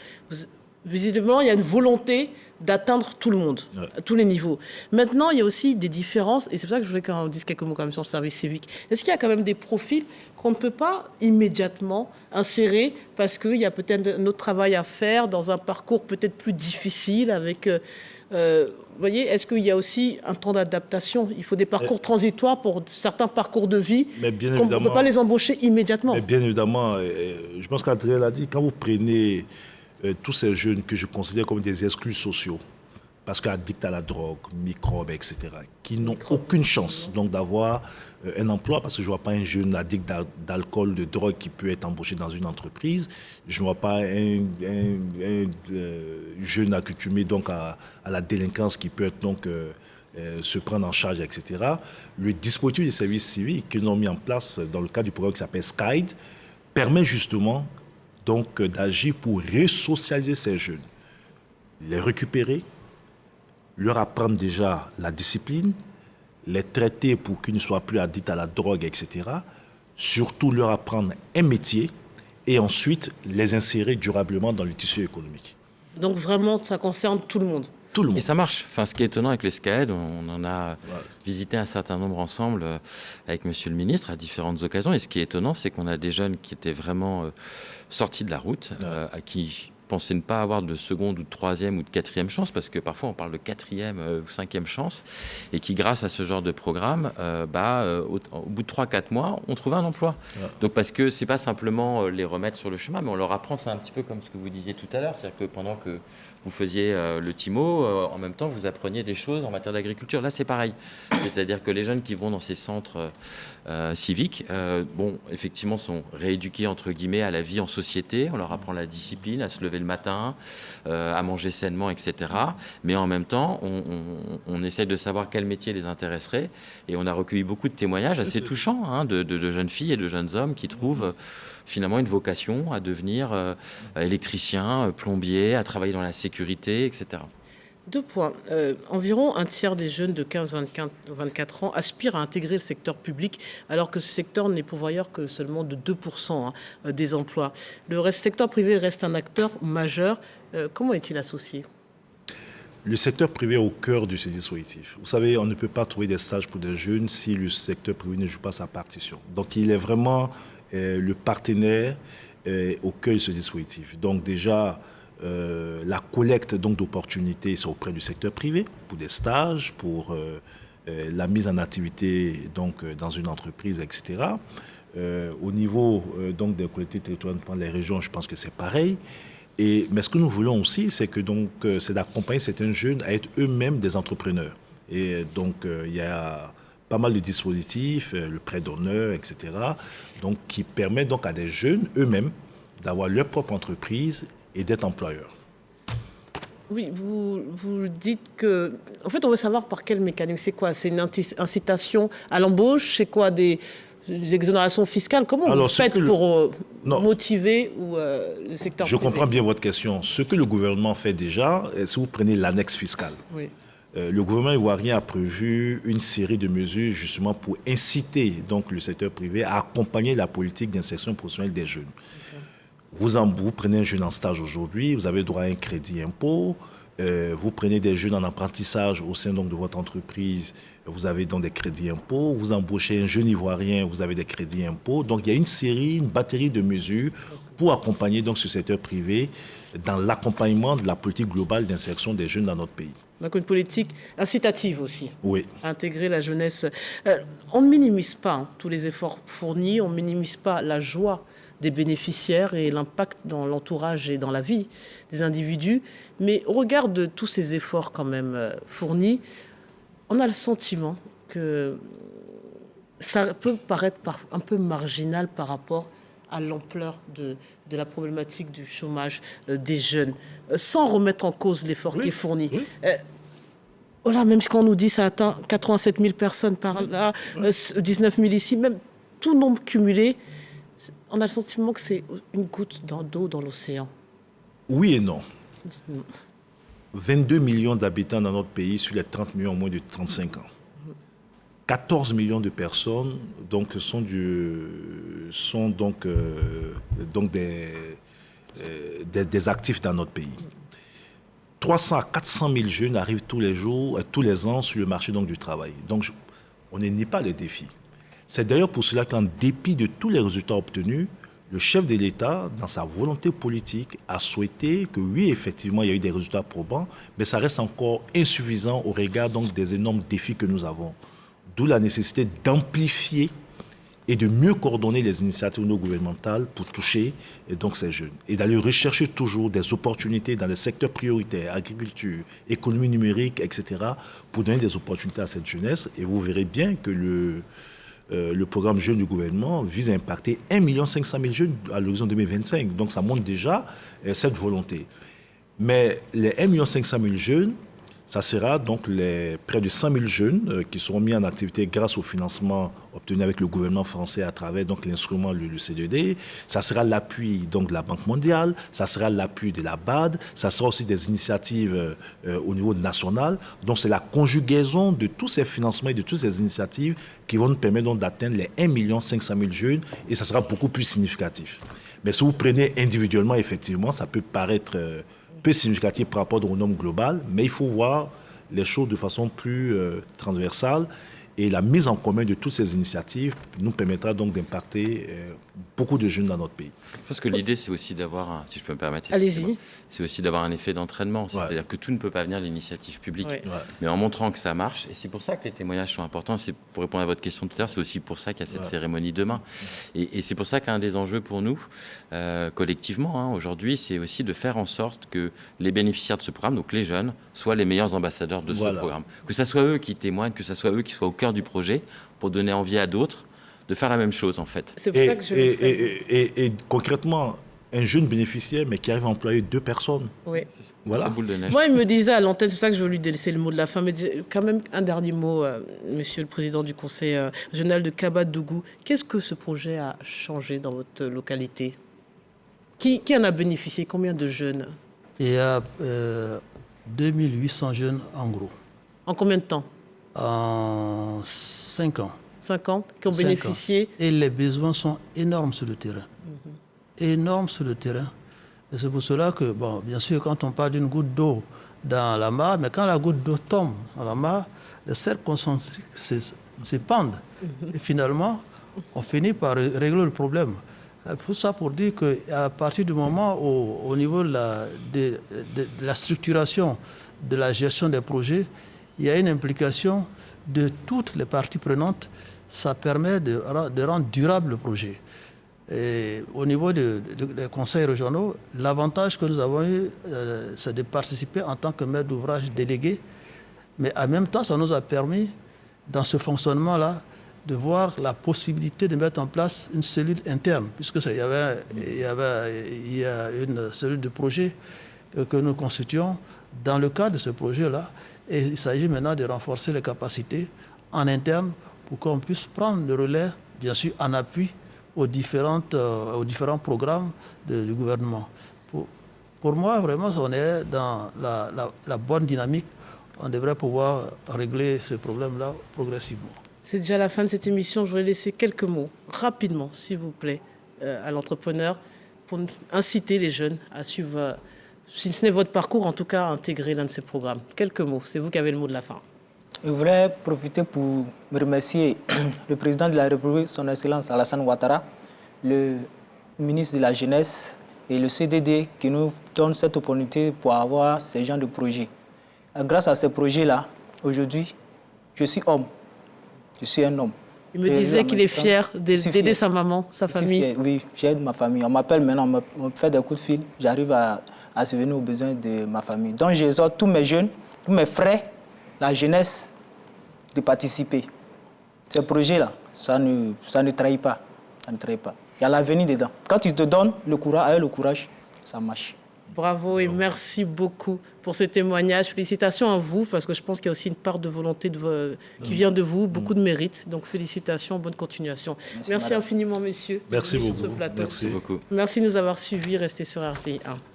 S1: visiblement, il y a une volonté d'atteindre tout le monde, à tous les niveaux. Maintenant, il y a aussi des différences, et c'est pour ça que je voulais qu'on dise quelques mots quand même sur le service civique. Est-ce qu'il y a quand même des profils qu'on ne peut pas immédiatement insérer parce qu'il y a peut-être un autre travail à faire dans un parcours peut-être plus difficile avec... vous voyez, est-ce qu'il y a aussi un temps d'adaptation? Il faut des parcours transitoires pour certains parcours de vie. On ne peut pas les embaucher immédiatement.
S3: Mais bien évidemment, je pense qu'Adrien l'a dit, quand vous prenez tous ces jeunes que je considère comme des exclus sociaux, parce qu'addicts à la drogue, microbes, etc., qui n'ont aucune chance donc d'avoir un emploi, parce que je ne vois pas un jeune addict d'alcool, de drogue qui peut être embauché dans une entreprise. Je ne vois pas un jeune accoutumé donc à la délinquance qui peut être donc se prendre en charge, etc. Le dispositif des services civiques que nous avons mis en place dans le cadre du programme qui s'appelle SKIDE permet justement donc d'agir pour resocialiser ces jeunes, les récupérer, leur apprendre déjà la discipline, les traiter pour qu'ils ne soient plus addicts à la drogue, etc. Surtout leur apprendre un métier et ensuite les insérer durablement dans le tissu économique.
S1: Donc vraiment, ça concerne tout le monde.
S3: Tout le monde.
S4: Et ça marche. Enfin, ce qui est étonnant avec les SCAED, on en a visité un certain nombre ensemble avec Monsieur le Ministre à différentes occasions. Et ce qui est étonnant, c'est qu'on a des jeunes qui étaient vraiment sortis de la route, à qui pensaient ne pas avoir de seconde ou de troisième ou de quatrième chance, parce que parfois on parle de quatrième ou cinquième chance, et qui, grâce à ce genre de programme, au bout de 3-4 mois, ont trouvé un emploi. Donc parce que c'est pas simplement les remettre sur le chemin, mais on leur apprend, c'est un petit peu comme ce que vous disiez tout à l'heure, c'est-à-dire que pendant que vous faisiez le TIMO, en même temps vous appreniez des choses en matière d'agriculture. Là c'est pareil, c'est-à-dire que les jeunes qui vont dans ces centres civiques, effectivement sont rééduqués entre guillemets à la vie en société, on leur apprend la discipline, à se lever le matin, à manger sainement, etc. Mais en même temps, on essaie de savoir quel métier les intéresserait, et on a recueilli beaucoup de témoignages assez touchants de jeunes filles et de jeunes hommes qui trouvent finalement une vocation à devenir électricien, plombier, à travailler dans la sécurité, etc.
S1: 2 points. Environ un tiers des jeunes de 15-24 ans aspirent à intégrer le secteur public, alors que ce secteur n'est pourvoyeur que seulement de 2% des emplois. Le secteur privé reste un acteur majeur. Comment est-il associé ?
S3: Le secteur privé est au cœur de ce dispositif. Vous savez, on ne peut pas trouver des stages pour des jeunes si le secteur privé ne joue pas sa partition. Donc il est vraiment le partenaire au cœur de ce dispositif. Donc déjà, la collecte d'opportunités, c'est auprès du secteur privé pour des stages, pour la mise en activité dans une entreprise, etc. Au niveau des collectivités territoriales, dans les régions, je pense que c'est pareil. Mais ce que nous voulons aussi, c'est c'est d'accompagner certains jeunes à être eux-mêmes des entrepreneurs. Et donc il y a pas mal de dispositifs, le prêt d'honneur, etc. Donc qui permet à des jeunes eux-mêmes d'avoir leur propre entreprise et d'être employeurs.
S1: Oui, vous dites que... En fait, on veut savoir par quel mécanisme. C'est quoi ? C'est une incitation à l'embauche ? C'est quoi des exonérations fiscales ? Comment vous faites pour motiver le secteur privé ?
S3: Je comprends bien votre question. Ce que le gouvernement fait déjà, si vous prenez l'annexe fiscale,
S1: oui.
S3: Le gouvernement ivoirien a prévu une série de mesures justement pour inciter le secteur privé à accompagner la politique d'insertion professionnelle des jeunes. Okay. Vous prenez un jeune en stage aujourd'hui, vous avez droit à un crédit impôt. Vous prenez des jeunes en apprentissage au sein de votre entreprise, vous avez des crédits impôts. Vous embauchez un jeune Ivoirien, vous avez des crédits impôts. Donc il y a une batterie de mesures pour accompagner ce secteur privé dans l'accompagnement de la politique globale d'insertion des jeunes dans notre pays.
S1: Donc une politique incitative aussi.
S3: Oui.
S1: Intégrer la jeunesse. On ne minimise pas tous les efforts fournis, on ne minimise pas la joie des bénéficiaires et l'impact dans l'entourage et dans la vie des individus. Mais au regard de tous ces efforts quand même fournis, on a le sentiment que ça peut paraître un peu marginal par rapport à l'ampleur de la problématique du chômage des jeunes, sans remettre en cause l'effort qui est fourni. Oui. Même si on nous dit que ça atteint 87 000 personnes par là, 19 000 ici, même tout nombre cumulé, on a le sentiment que c'est une goutte d'eau dans l'océan.
S3: Oui et non. 22 millions d'habitants dans notre pays sur les 30 millions au moins de 35 ans. 14 millions de personnes sont des actifs dans notre pays. 300 à 400 000 jeunes arrivent tous les ans sur le marché du travail. Donc, on ne nie pas les défis. C'est d'ailleurs pour cela qu'en dépit de tous les résultats obtenus, le chef de l'État, dans sa volonté politique, a souhaité que oui, effectivement, il y a eu des résultats probants, mais ça reste encore insuffisant au regard des énormes défis que nous avons. D'où la nécessité d'amplifier et de mieux coordonner les initiatives non gouvernementales pour toucher ces jeunes. Et d'aller rechercher toujours des opportunités dans les secteurs prioritaires, agriculture, économie numérique, etc., pour donner des opportunités à cette jeunesse. Et vous verrez bien que le programme Jeunes du gouvernement vise à impacter 1 500 000 jeunes à l'horizon 2025. Donc ça montre déjà cette volonté. Mais les 1 500 000 jeunes, ça sera les près de 100 000 jeunes qui seront mis en activité grâce au financement obtenu avec le gouvernement français à travers l'instrument, le CDD. Ça sera l'appui de la Banque mondiale, ça sera l'appui de la BAD, ça sera aussi des initiatives au niveau national. Donc c'est la conjugaison de tous ces financements et de toutes ces initiatives qui vont nous permettre d'atteindre les 1 500 000 jeunes et ça sera beaucoup plus significatif. Mais si vous prenez individuellement, effectivement, ça peut paraître peu significative par rapport aux normes globales, mais il faut voir les choses de façon plus transversale. Et la mise en commun de toutes ces initiatives nous permettra donc d'impacter beaucoup de jeunes dans notre pays.
S4: Je pense que l'idée, c'est aussi d'avoir, si je peux me permettre,
S1: Allez-y.
S4: c'est aussi d'avoir un effet d'entraînement. C'est-à-dire que tout ne peut pas venir de l'initiative publique.
S1: Ouais.
S4: Mais en montrant que ça marche, et c'est pour ça que les témoignages sont importants, c'est pour répondre à votre question tout à l'heure, c'est aussi pour ça qu'il y a cette cérémonie demain. Et c'est pour ça qu'un des enjeux pour nous, collectivement, aujourd'hui, c'est aussi de faire en sorte que les bénéficiaires de ce programme, donc les jeunes, soient les meilleurs ambassadeurs de ce programme. Que ce soit eux qui témoignent, que ce soit eux qui soient au cœur du projet, pour donner envie à d'autres de faire la même chose, en fait.
S1: C'est pour ça que je
S3: et concrètement, un jeune bénéficiaire, mais qui arrive à employer 2 personnes.
S1: Oui.
S3: Voilà.
S4: Boule de neige.
S1: Moi, il me disait à l'antenne, c'est pour ça que je veux lui laisser le mot de la fin, mais quand même un dernier mot, monsieur le président du conseil régional de Kabadougou. Qu'est-ce que ce projet a changé dans votre localité? Qui en a bénéficié? Combien de jeunes?
S5: Il y a 2800 jeunes en gros,
S1: En combien de temps?
S5: en 5 ans.
S1: 5 ans qui ont
S5: 5 ans.
S1: bénéficié?
S5: Et les besoins sont énormes sur le terrain. Énormes sur le terrain. Et c'est pour cela que, bon, bien sûr, quand on parle d'une goutte d'eau dans la mare, mais quand la goutte d'eau tombe dans la mare, les cercles concentriques s'épandent. Et finalement, on finit par régler le problème. Pour ça, pour dire qu'à partir du moment où, au niveau de la structuration de la gestion des projets, il y a une implication de toutes les parties prenantes. Ça permet de rendre durable le projet. Et au niveau des conseils régionaux, l'avantage que nous avons eu, c'est de participer en tant que maître d'ouvrage délégué. Mais en même temps, ça nous a permis, dans ce fonctionnement-là, de voir la possibilité de mettre en place une cellule interne, puisque il y a une cellule de projet que nous constituons dans le cadre de ce projet-là. Et il s'agit maintenant de renforcer les capacités en interne pour qu'on puisse prendre le relais, bien sûr, en appui aux différents programmes du gouvernement. Pour moi, vraiment, on est dans la bonne dynamique. On devrait pouvoir régler ce problème-là progressivement.
S1: C'est déjà la fin de cette émission. Je voudrais laisser quelques mots, rapidement, s'il vous plaît, à l'entrepreneur, pour inciter les jeunes à suivre, si ce n'est votre parcours, en tout cas, à intégrer l'un de ces programmes. Quelques mots, c'est vous qui avez le mot de la fin.
S6: Je voudrais profiter pour remercier le président de la République, son Excellence Alassane Ouattara, le ministre de la Jeunesse et le CDD qui nous donnent cette opportunité pour avoir ce genre de projets. Grâce à ces projets-là, aujourd'hui, je suis homme. Je suis un homme.
S1: Il me disait qu'il est fier d'aider sa maman, sa famille.
S6: Oui, j'aide ma famille. On m'appelle maintenant, on me fait des coups de fil. J'arrive à subvenir aux besoins de ma famille. Donc, j'exhorte tous mes jeunes, tous mes frères, la jeunesse, de participer. Ces projets-là, ça ne trahit pas. Ça ne trahit pas. Il y a l'avenir dedans. Quand tu te donnes le courage, avec le courage, ça marche.
S1: Bravo et merci beaucoup pour ce témoignage. Félicitations à vous, parce que je pense qu'il y a aussi une part de volonté qui vient de vous, beaucoup de mérite. Donc félicitations, bonne continuation. Merci infiniment, messieurs.
S3: Merci beaucoup.
S1: Sur ce plateau.
S3: Merci beaucoup.
S1: Merci de nous avoir suivis. Restez sur RTI 1.